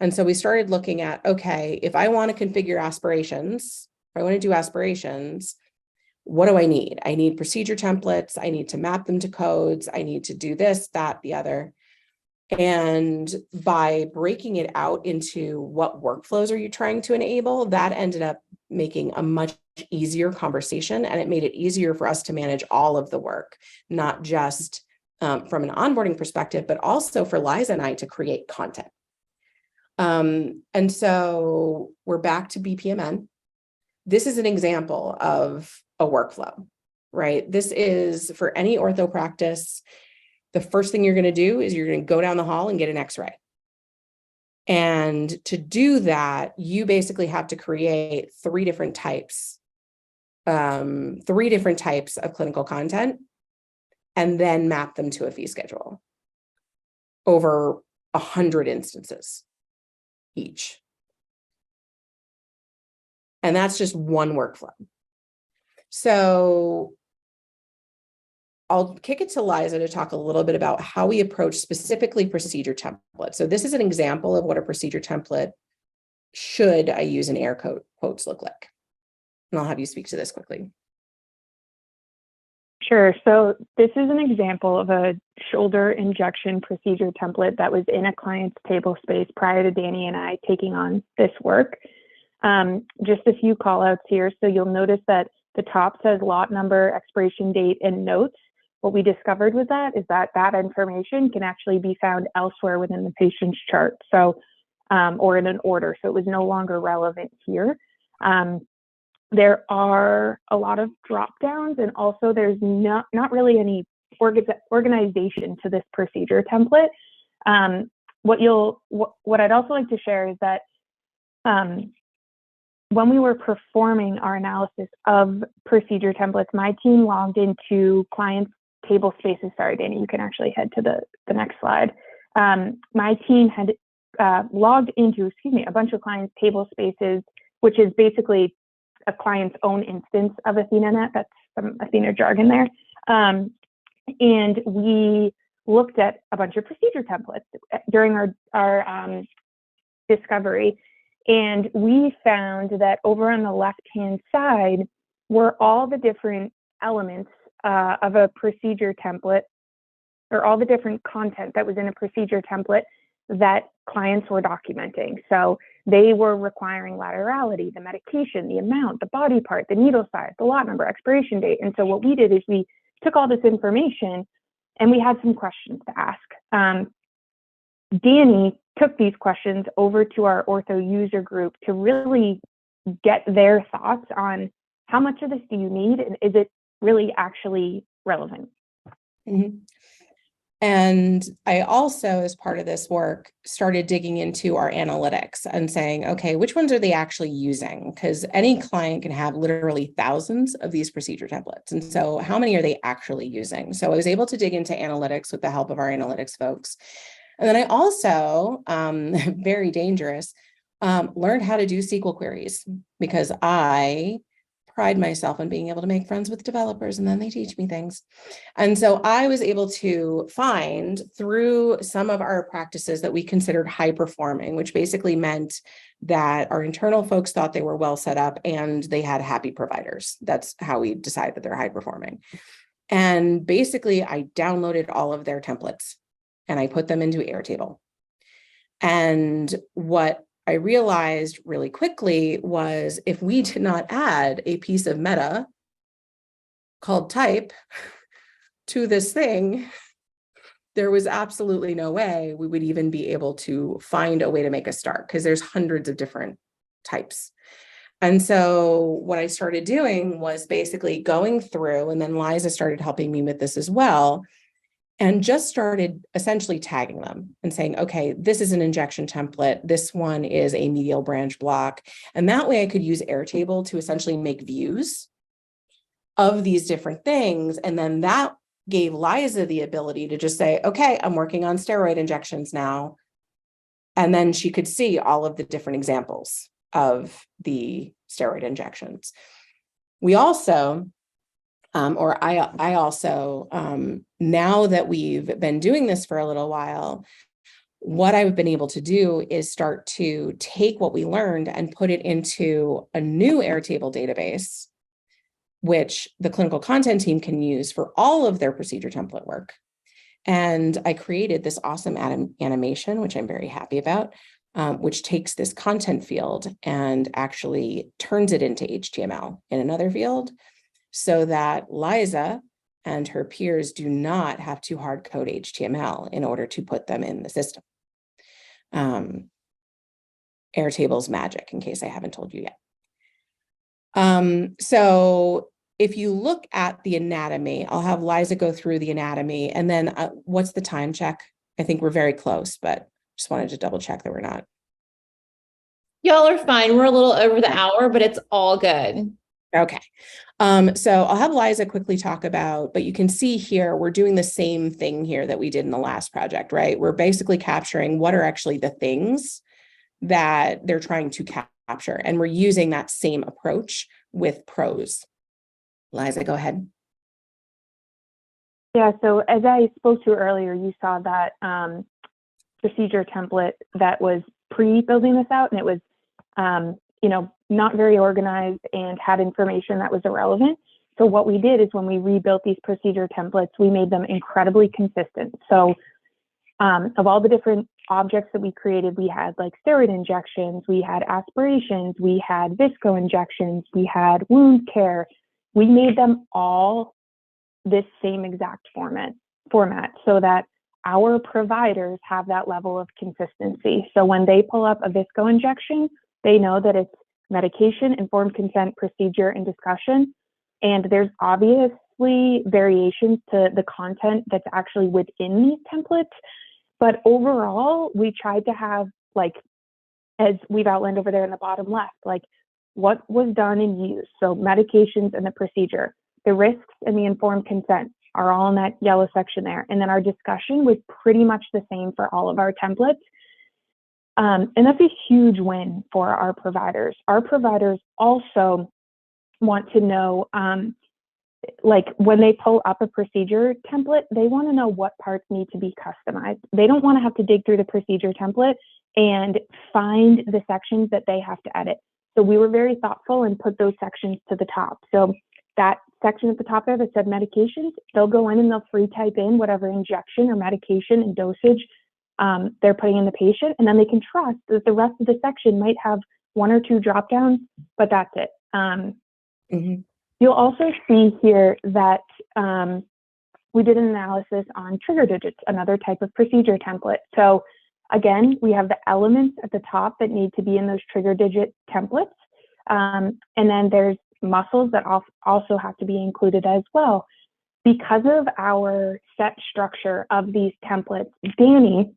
[SPEAKER 4] And so we started looking at, okay, if I want to configure aspirations, if I want to do aspirations, what do I need? I need procedure templates. I need to map them to codes. I need to do this, that, the other. And by breaking it out into what workflows are you trying to enable, that ended up making a much easier conversation, and it made it easier for us to manage all of the work, not just from an onboarding perspective, but also for Liza and I to create content. And so we're back to BPMN. This is an example of a workflow, right? This is for any ortho practice. The first thing you're going to do is you're going to go down the hall and get an X-ray. And to do that, you basically have to create three different types of clinical content, and then map them to a fee schedule over 100 instances each. And that's just one workflow. So I'll kick it to Liza to talk a little bit about how we approach specifically procedure templates. So this is an example of what a procedure template should, I use an air quotes, look like. And I'll have you speak to this quickly.
[SPEAKER 5] Sure. So this is an example of a shoulder injection procedure template that was in a client's table space prior to Dani and I taking on this work. Just a few call outs here. So you'll notice that the top says lot number, expiration date, and notes. What we discovered with that is that that information can actually be found elsewhere within the patient's chart. So, or in an order. So it was no longer relevant here. There are a lot of drop downs, and also there's not really any organization to this procedure template. What I'd also like to share is that when we were performing our analysis of procedure templates, my team logged into clients' table spaces. Sorry, Dani, you can actually head to the next slide. My team had logged into, a bunch of clients' table spaces, which is basically a client's own instance of AthenaNet. That's some Athena jargon there. And we looked at a bunch of procedure templates during our discovery. And we found that over on the left-hand side were all the different elements of a procedure template, or all the different content that was in a procedure template that clients were documenting. So they were requiring laterality, the medication, the amount, the body part, the needle size, the lot number, expiration date. And so what we did is we took all this information and we had some questions to ask. Dani took these questions over to our ortho user group to really get their thoughts on how much of this do you need, and is it really actually relevant?
[SPEAKER 4] Mm-hmm. And I also, as part of this work, started digging into our analytics and saying, okay, which ones are they actually using? Because any client can have literally thousands of these procedure templates. And so how many are they actually using? So I was able to dig into analytics with the help of our analytics folks. And then I also, very dangerous, learned how to do SQL queries, because I pride myself on being able to make friends with developers, and then they teach me things. And so I was able to find through some of our practices that we considered high performing, which basically meant that our internal folks thought they were well set up and they had happy providers. That's how we decide that they're high performing. And basically I downloaded all of their templates and I put them into Airtable. And what I realized really quickly was, if we did not add a piece of meta called type to this thing, there was absolutely no way we would even be able to find a way to make a start, because there's hundreds of different types. And so what I started doing was basically going through, and then Liza started helping me with this as well, and just started essentially tagging them and saying, okay, this is an injection template. This one is a medial branch block. And that way I could use Airtable to essentially make views of these different things. And then that gave Liza the ability to just say, okay, I'm working on steroid injections now. And then she could see all of the different examples of the steroid injections. We also, I also, now that we've been doing this for a little while, what I've been able to do is start to take what we learned and put it into a new Airtable database which the clinical content team can use for all of their procedure template work. And I created this awesome animation, which I'm very happy about, which takes this content field and actually turns it into HTML in another field so that Liza and her peers do not have to hard code HTML in order to put them in the system. Airtable's magic, in case I haven't told you yet. So if you look at the anatomy, I'll have Liza go through the anatomy, and then what's the time check? I think we're very close, but just wanted to double check that we're not.
[SPEAKER 1] Y'all are fine. We're a little over the hour, but it's all good.
[SPEAKER 4] Okay. So I'll have Liza quickly talk about, but you can see here, we're doing the same thing here that we did in the last project, right? We're basically capturing what are actually the things that they're trying to capture. And we're using that same approach with prose. Liza, go ahead.
[SPEAKER 5] Yeah, so as I spoke to earlier, you saw that procedure template that was pre-building this out, and it was, not very organized and had information that was irrelevant. So what we did is when we rebuilt these procedure templates, we made them incredibly consistent. So of all the different objects that we created, we had like steroid injections, we had aspirations, we had visco injections, we had wound care. We made them all this same exact format so that our providers have that level of consistency. So when they pull up a visco injection, they know that it's medication, informed consent, procedure, and discussion. And there's obviously variations to the content that's actually within these templates. But overall, we tried to have, like, as we've outlined over there in the bottom left, like what was done and used. So medications and the procedure, the risks and the informed consent are all in that yellow section there. And then our discussion was pretty much the same for all of our templates. And that's a huge win for our providers. Our providers also want to know, like when they pull up a procedure template, they want to know what parts need to be customized. They don't want to have to dig through the procedure template and find the sections that they have to edit. So we were very thoughtful and put those sections to the top. So that section at the top there that said medications, they'll go in and they'll free type in whatever injection or medication and dosage they're putting in the patient, and then they can trust that the rest of the section might have one or two drop downs, but that's it. You'll also see here that we did an analysis on trigger digits, another type of procedure template. So again, we have the elements at the top that need to be in those trigger digit templates. And then there's muscles that also have to be included as well. Because of our set structure of these templates, Dani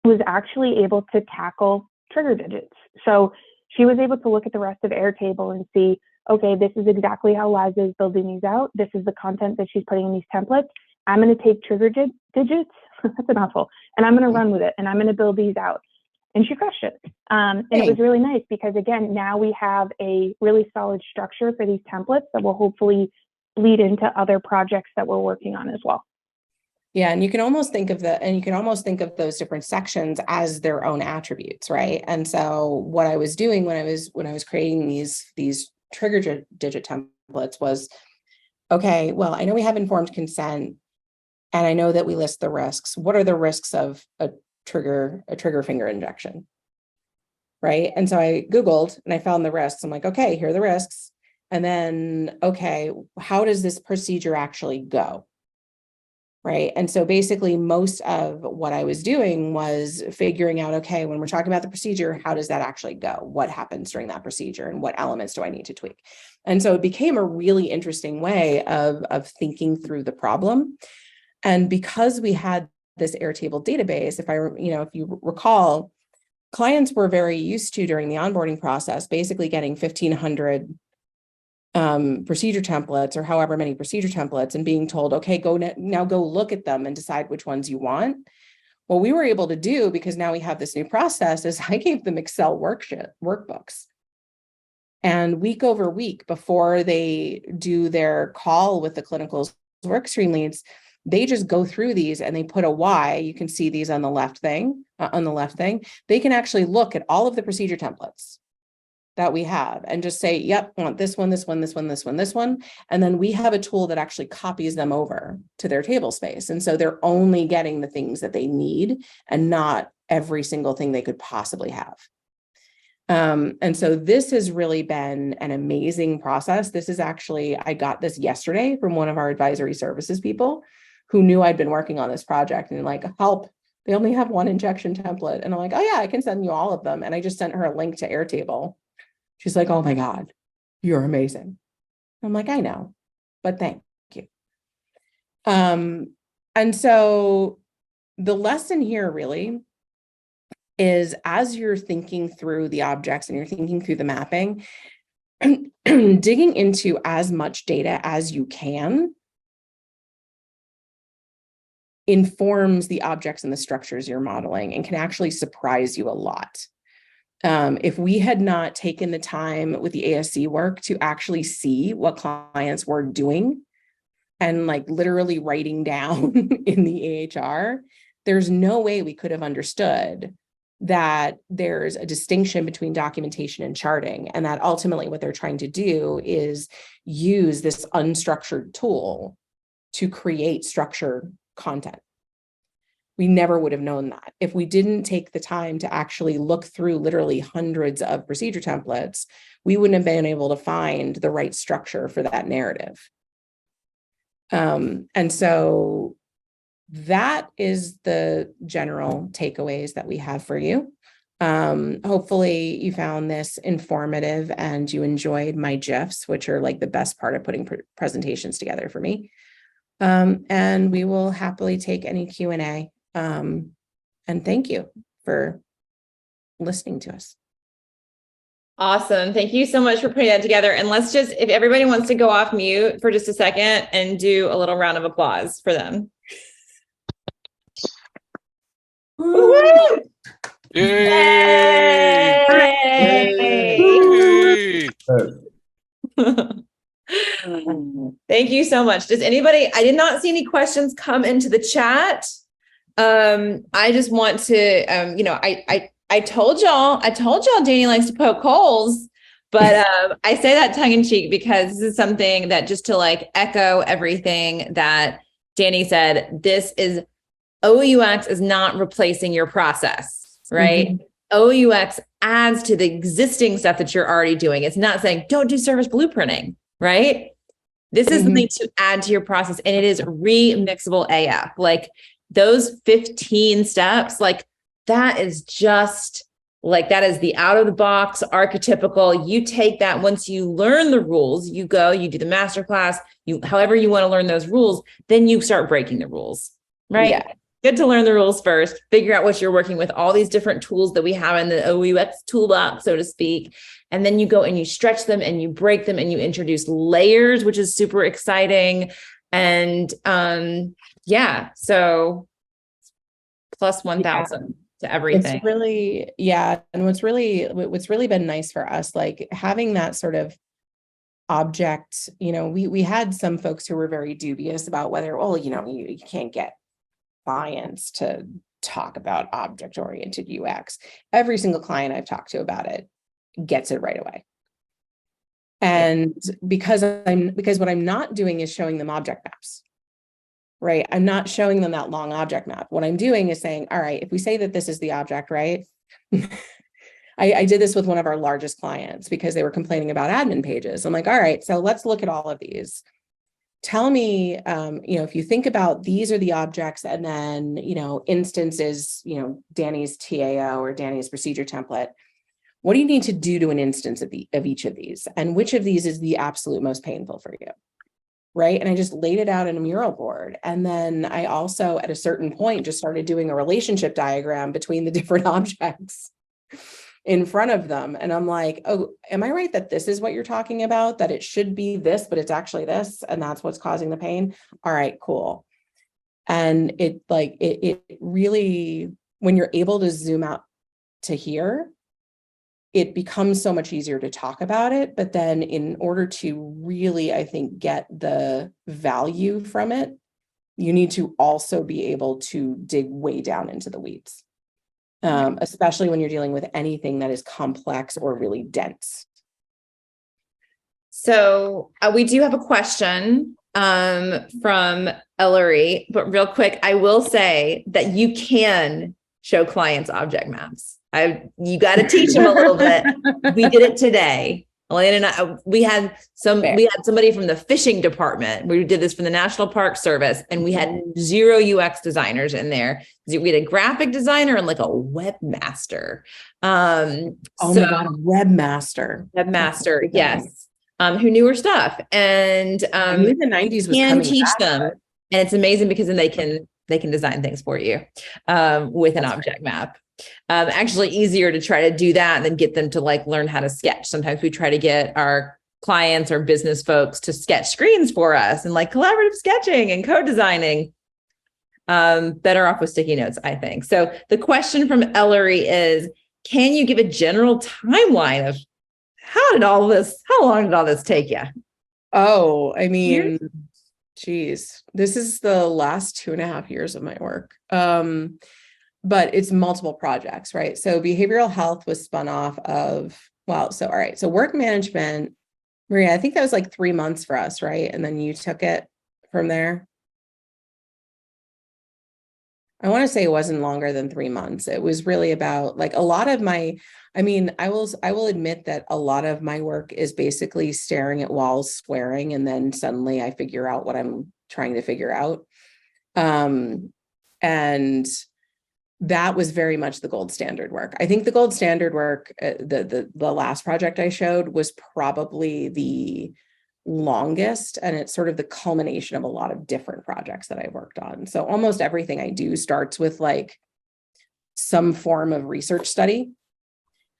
[SPEAKER 5] was actually able to tackle trigger digits. So she was able to look at the rest of Airtable and see, okay, this is exactly how Liza is building these out. This is the content that she's putting in these templates. I'm going to take trigger digits, that's a mouthful, and I'm going to run with it, and I'm going to build these out. And she crushed it. And it was really nice because, again, now we have a really solid structure for these templates that will hopefully lead into other projects that we're working on as well.
[SPEAKER 4] Yeah, and you can almost think of those different sections as their own attributes, right? And so what I was doing when I was creating these trigger digit templates was, okay, well, I know we have informed consent, and I know that we list the risks. What are the risks of a trigger finger injection, right? And so I Googled and I found the risks. I'm like, okay, here are the risks. And then, okay, how does this procedure actually go? Right. And so basically most of what I was doing was figuring out, okay, when we're talking about the procedure, how does that actually go? What happens during that procedure and what elements do I need to tweak? And so it became a really interesting way of thinking through the problem. And because we had this Airtable database, if you recall, clients were very used to during the onboarding process, basically getting 1,500 procedure templates or however many procedure templates and being told, okay, now go look at them and decide which ones you want. What we were able to do, because now we have this new process, is I gave them Excel workbooks. And week over week, before they do their call with the clinical workstream leads, they just go through these and they put a Y. You can see these on the left thing. They can actually look at all of the procedure templates that we have and just say, yep, I want this one, this one, this one, this one, this one. And then we have a tool that actually copies them over to their table space. And so they're only getting the things that they need and not every single thing they could possibly have. And so this has really been an amazing process. This is actually, I got this yesterday from one of our advisory services people who knew I'd been working on this project and like, help, they only have one injection template. And I'm like, oh yeah, I can send you all of them. And I just sent her a link to Airtable. She's like, oh my God, you're amazing. I'm like, I know, but thank you. And so the lesson here really is as you're thinking through the objects and you're thinking through the mapping, digging into as much data as you can informs the objects and the structures you're modeling and can actually surprise you a lot. If we had not taken the time with the ASC work to actually see what clients were doing and like literally writing down in the EHR, there's no way we could have understood that there's a distinction between documentation and charting, and that ultimately what they're trying to do is use this unstructured tool to create structured content. We never would have known that if we didn't take the time to actually look through literally hundreds of procedure templates. We wouldn't have been able to find the right structure for that narrative. And so that is the general takeaways that we have for you. Hopefully you found this informative and you enjoyed my GIFs, which are like the best part of putting presentations together for me. And we will happily take any Q&A. And thank you for listening to us.
[SPEAKER 1] Awesome. Thank you so much for putting that together. And let's just, if everybody wants to go off mute for just a second and do a little round of applause for them. Woo!
[SPEAKER 6] Yay!
[SPEAKER 1] Yay! Thank you so much. Does anybody, I did not see any questions come into the chat. I just want to, you know, I told y'all Dani likes to poke holes, but I say that tongue in cheek because this is something that just to like echo everything that Dani said, this is OOUX is not replacing your process, right? Mm-hmm. OOUX adds to the existing stuff that you're already doing. It's not saying don't do service blueprinting, right? This is something to add to your process, and it is remixable AF. Like those 15 steps, like that is just like, that is the out of the box archetypical. You take that once you learn the rules, you go, you do the masterclass, however you want to learn those rules, then you start breaking the rules, right? Yeah. Good to learn the rules first, figure out what you're working with, all these different tools that we have in the OOUX toolbox, so to speak. And then you go and you stretch them and you break them and you introduce layers, which is super exciting. And yeah, so plus 1,000 to everything.
[SPEAKER 4] It's really, yeah. And what's really been nice for us, like having that sort of object, you know, we had some folks who were very dubious about whether, well, you know, you can't get clients to talk about object-oriented UX. Every single client I've talked to about it gets it right away. And because what I'm not doing is showing them object maps, right? I'm not showing them that long object map. What I'm doing is saying, all right, if we say that this is the object, right? I did this with one of our largest clients because they were complaining about admin pages. I'm like, all right, so let's look at all of these. Tell me, you know, if you think about these are the objects and then, you know, instances, you know, Dani's TAO or Dani's procedure template. What do you need to do to an instance of each of these? And which of these is the absolute most painful for you? Right. And I just laid it out in a mural board. And then I also, at a certain point, just started doing a relationship diagram between the different objects in front of them. And I'm like, oh, am I right that this is what you're talking about? That it should be this, but it's actually this, and that's what's causing the pain. All right, cool. And it really, when you're able to zoom out to here, it becomes so much easier to talk about it. But then in order to really, I think, get the value from it, you need to also be able to dig way down into the weeds. Especially when you're dealing with anything that is complex or really dense.
[SPEAKER 1] So we do have a question from Ellery, but real quick, I will say that you can show clients object maps. You got to teach them a little bit. We did it today. Elaine and I, we had somebody from the fishing department. We did this for the National Park Service, and we had 0 UX designers in there. We had a graphic designer and like a webmaster.
[SPEAKER 4] Oh my God, a webmaster,
[SPEAKER 1] yes. Who knew her stuff, and
[SPEAKER 4] I knew the 90s was
[SPEAKER 1] can
[SPEAKER 4] coming
[SPEAKER 1] teach
[SPEAKER 4] back,
[SPEAKER 1] them, and it's amazing because then they can design things for you with an
[SPEAKER 4] That's
[SPEAKER 1] object map. Actually easier to try to do that than get them to like learn how to sketch. Sometimes we try to get our clients or business folks to sketch screens for us and like collaborative sketching and co-designing. Better off with sticky notes, I think. So the question from Ellery is, can you give a general timeline of how long did all this take you?
[SPEAKER 4] Oh, I mean, geez, this is the last 2.5 years of my work. But it's multiple projects, right? So behavioral health was spun off of, all right. So work management, Maria, I think that was like 3 months for us, right? And then you took it from there. I want to say it wasn't longer than 3 months. It was really about like a lot of I will admit that a lot of my work is basically staring at walls, squaring, and then suddenly I figure out what I'm trying to figure out. And that was very much the gold standard work. I think the gold standard work, the last project I showed was probably the longest, and it's sort of the culmination of a lot of different projects that I've worked on. So almost everything I do starts with like some form of research study,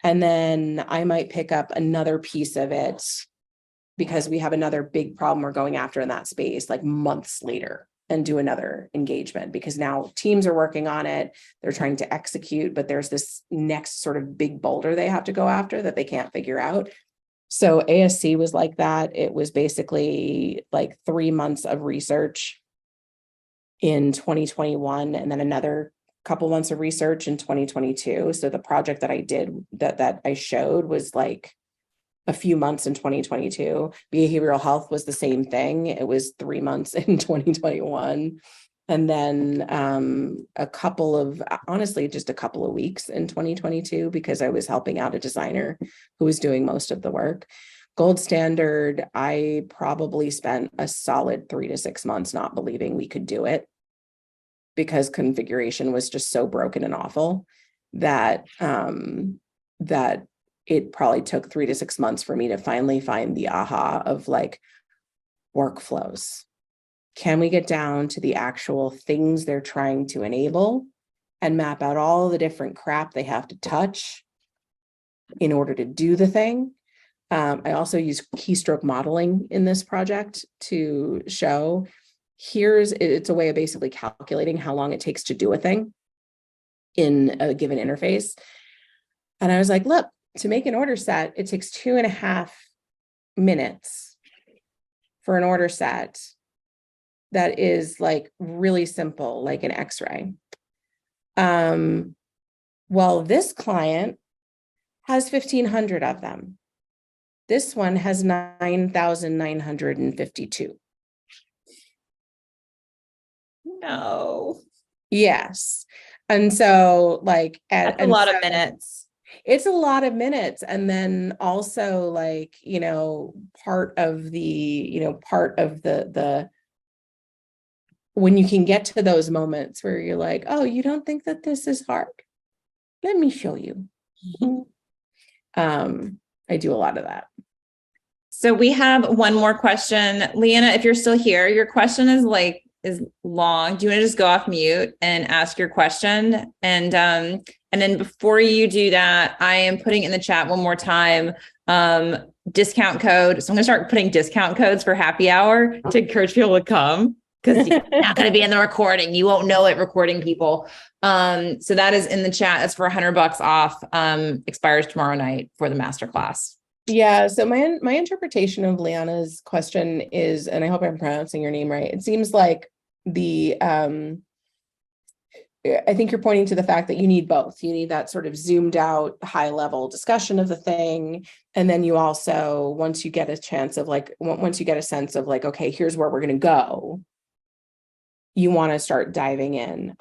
[SPEAKER 4] and then I might pick up another piece of it because we have another big problem we're going after in that space like months later, and do another engagement because now teams are working on it. They're trying to execute, but there's this next sort of big boulder they have to go after that they can't figure out. So ASC was like that. It was basically like 3 months of research in 2021, and then another couple months of research in 2022. So the project that I did that I showed was like a few months in 2022. Behavioral health was the same thing. It was 3 months in 2021. And then just a couple of weeks in 2022, because I was helping out a designer who was doing most of the work. Gold standard, I probably spent a solid 3 to 6 months not believing we could do it because configuration was just so broken and awful that it probably took 3 to 6 months for me to finally find the aha of like workflows. Can we get down to the actual things they're trying to enable and map out all the different crap they have to touch in order to do the thing? I also use keystroke modeling in this project to show it's a way of basically calculating how long it takes to do a thing in a given interface. And I was like, look, to make an order set, it takes 2.5 minutes for an order set that is like really simple, like an X-ray. Well, this client has 1,500 of them. This one has 9,952.
[SPEAKER 1] No.
[SPEAKER 4] Yes. And so like
[SPEAKER 1] That's a lot of minutes.
[SPEAKER 4] It's a lot of minutes. And then also like, part of the when you can get to those moments where you're like, oh, you don't think that this is hard? Let me show you. I do a lot of that.
[SPEAKER 1] So we have one more question. Leanna, if you're still here, your question is long. Do you want to just go off mute and ask your question? And then before you do that, I am putting in the chat one more time, discount code. So I'm going to start putting discount codes for happy hour to encourage people to come, because you're not going to be in the recording. You won't know it, recording people. So that is in the chat. It's for $100 off, expires tomorrow night for the masterclass.
[SPEAKER 4] Yeah. So my interpretation of Liana's question is, and I hope I'm pronouncing your name right, it seems like the I think you're pointing to the fact that you need both. You need that sort of zoomed out high level discussion of the thing. And then you also, once you get a sense of like, okay, here's where we're going to go, you want to start diving in.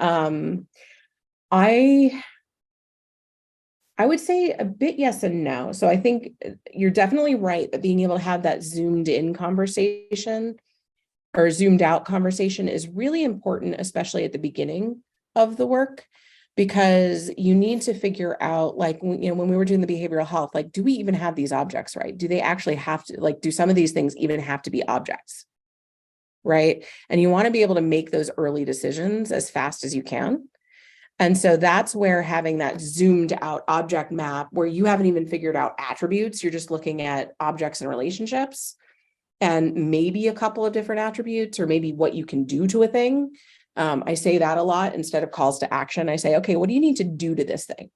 [SPEAKER 4] I would say a bit yes and no. So I think you're definitely right that being able to have that zoomed in conversation or zoomed out conversation is really important, especially at the beginning of the work, because you need to figure out, like, when we were doing the behavioral health, like, do we even have these objects right? Do they actually have to, like, do some of these things even have to be objects? Right. And you want to be able to make those early decisions as fast as you can. And so that's where having that zoomed out object map, where you haven't even figured out attributes, you're just looking at objects and relationships and maybe a couple of different attributes, or maybe what you can do to a thing. I say that a lot instead of calls to action. I say, okay, what do you need to do to this thing?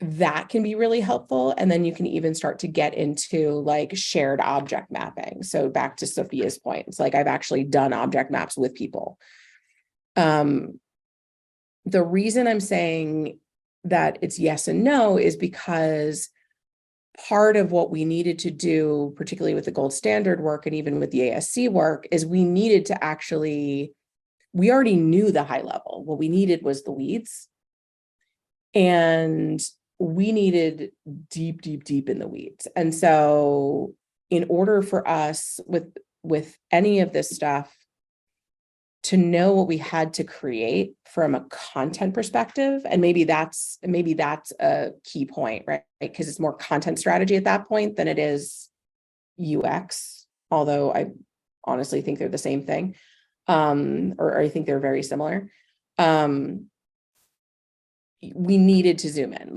[SPEAKER 4] That can be really helpful. And then you can even start to get into like shared object mapping. So back to Sophia's point, it's like I've actually done object maps with people. The reason I'm saying that it's yes and no is because part of what we needed to do, particularly with the gold standard work and even with the ASC work, is we needed to actually, we already knew the high level. What we needed was the weeds. And we needed deep, deep, deep in the weeds. And so in order for us with any of this stuff, to know what we had to create from a content perspective, and maybe that's a key point, right? Because it's more content strategy at that point than it is UX, although I honestly think they're the same thing, or I think they're very similar. We needed to zoom in,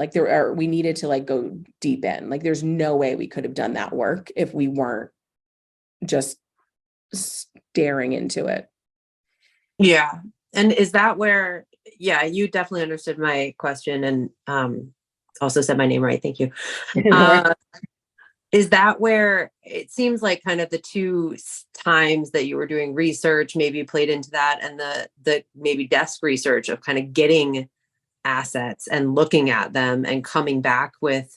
[SPEAKER 4] we needed to like go deep in. Like, there's no way we could have done that work if we weren't just staring into it.
[SPEAKER 6] Yeah. And is that where, yeah, you definitely understood my question and also said my name right. Thank you. Is that where it seems like kind of the two times that you were doing research maybe played into that, and the maybe desk research of kind of getting assets and looking at them and coming back with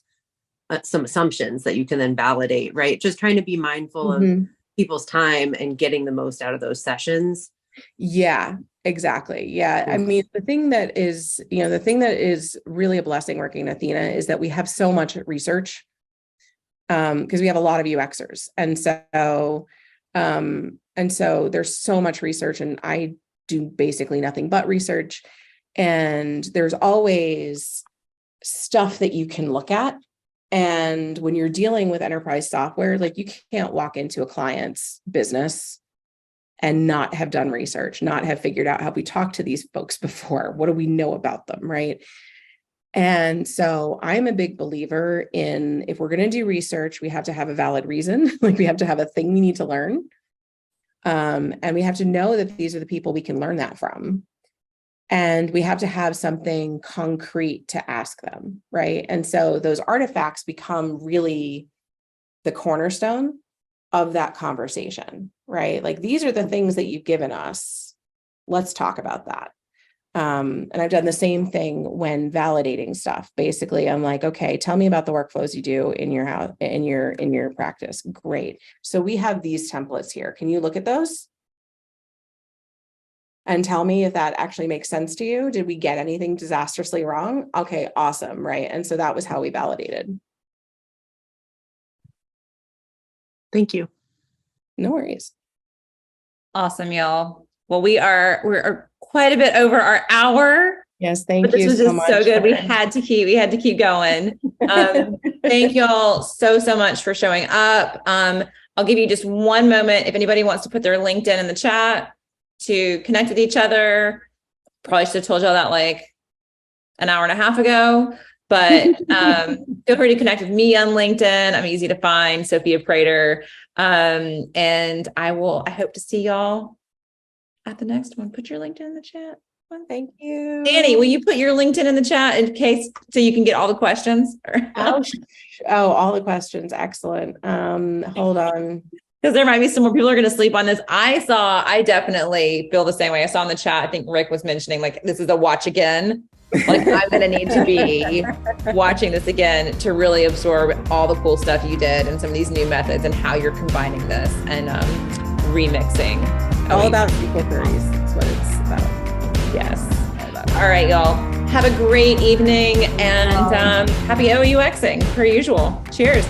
[SPEAKER 6] some assumptions that you can then validate, right? Just trying to be mindful of people's time and getting the most out of those sessions.
[SPEAKER 4] Yeah, exactly. Yeah. I mean, the thing that is really a blessing working at Athena is that we have so much research, because we have a lot of UXers. And so there's so much research, and I do basically nothing but research. And there's always stuff that you can look at. And when you're dealing with enterprise software, like, you can't walk into a client's business and not have done research, not have figured out, have we talked to these folks before? What do we know about them, right? And so I'm a big believer in, if we're going to do research, we have to have a valid reason. Like, we have to have a thing we need to learn. And we have to know that these are the people we can learn that from. And we have to have something concrete to ask them, right? And so those artifacts become really the cornerstone of that conversation, right? Like, these are the things that you've given us. Let's talk about that. And I've done the same thing when validating stuff. Basically, I'm like, okay, tell me about the workflows you do in your house, in your practice. Great. So we have these templates here. Can you look at those and tell me if that actually makes sense to you? Did we get anything disastrously wrong? Okay, awesome, right? And so that was how we validated.
[SPEAKER 6] Thank you.
[SPEAKER 4] No worries.
[SPEAKER 1] Awesome, y'all. Well, we're quite a bit over our hour.
[SPEAKER 4] Yes, thank you.
[SPEAKER 1] This was just so good. We
[SPEAKER 4] Karen.
[SPEAKER 1] had to keep going. Thank y'all so much for showing up. I'll give you just one moment if anybody wants to put their LinkedIn in the chat to connect with each other. Probably should have told y'all that like an hour and a half ago, but feel free to connect with me on LinkedIn. I'm easy to find, Sophia Prater. And I hope to see y'all at the next one. Put your LinkedIn in the chat.
[SPEAKER 4] Thank you.
[SPEAKER 1] Dani, will you put your LinkedIn in the chat in case, so you can get all the questions?
[SPEAKER 4] Oh, all the questions. Excellent. Hold on.
[SPEAKER 1] because there might be some more people are going to sleep on this. I definitely feel the same way. I saw in the chat, I think Rick was mentioning like, this is a watch again. Like I'm going to need to be watching this again to really absorb all the cool stuff you did and some of these new methods and how you're combining this and remixing.
[SPEAKER 4] All about SQL queries. That's what it's about.
[SPEAKER 1] Yes. All right, y'all. Have a great evening and happy OUXing per usual. Cheers.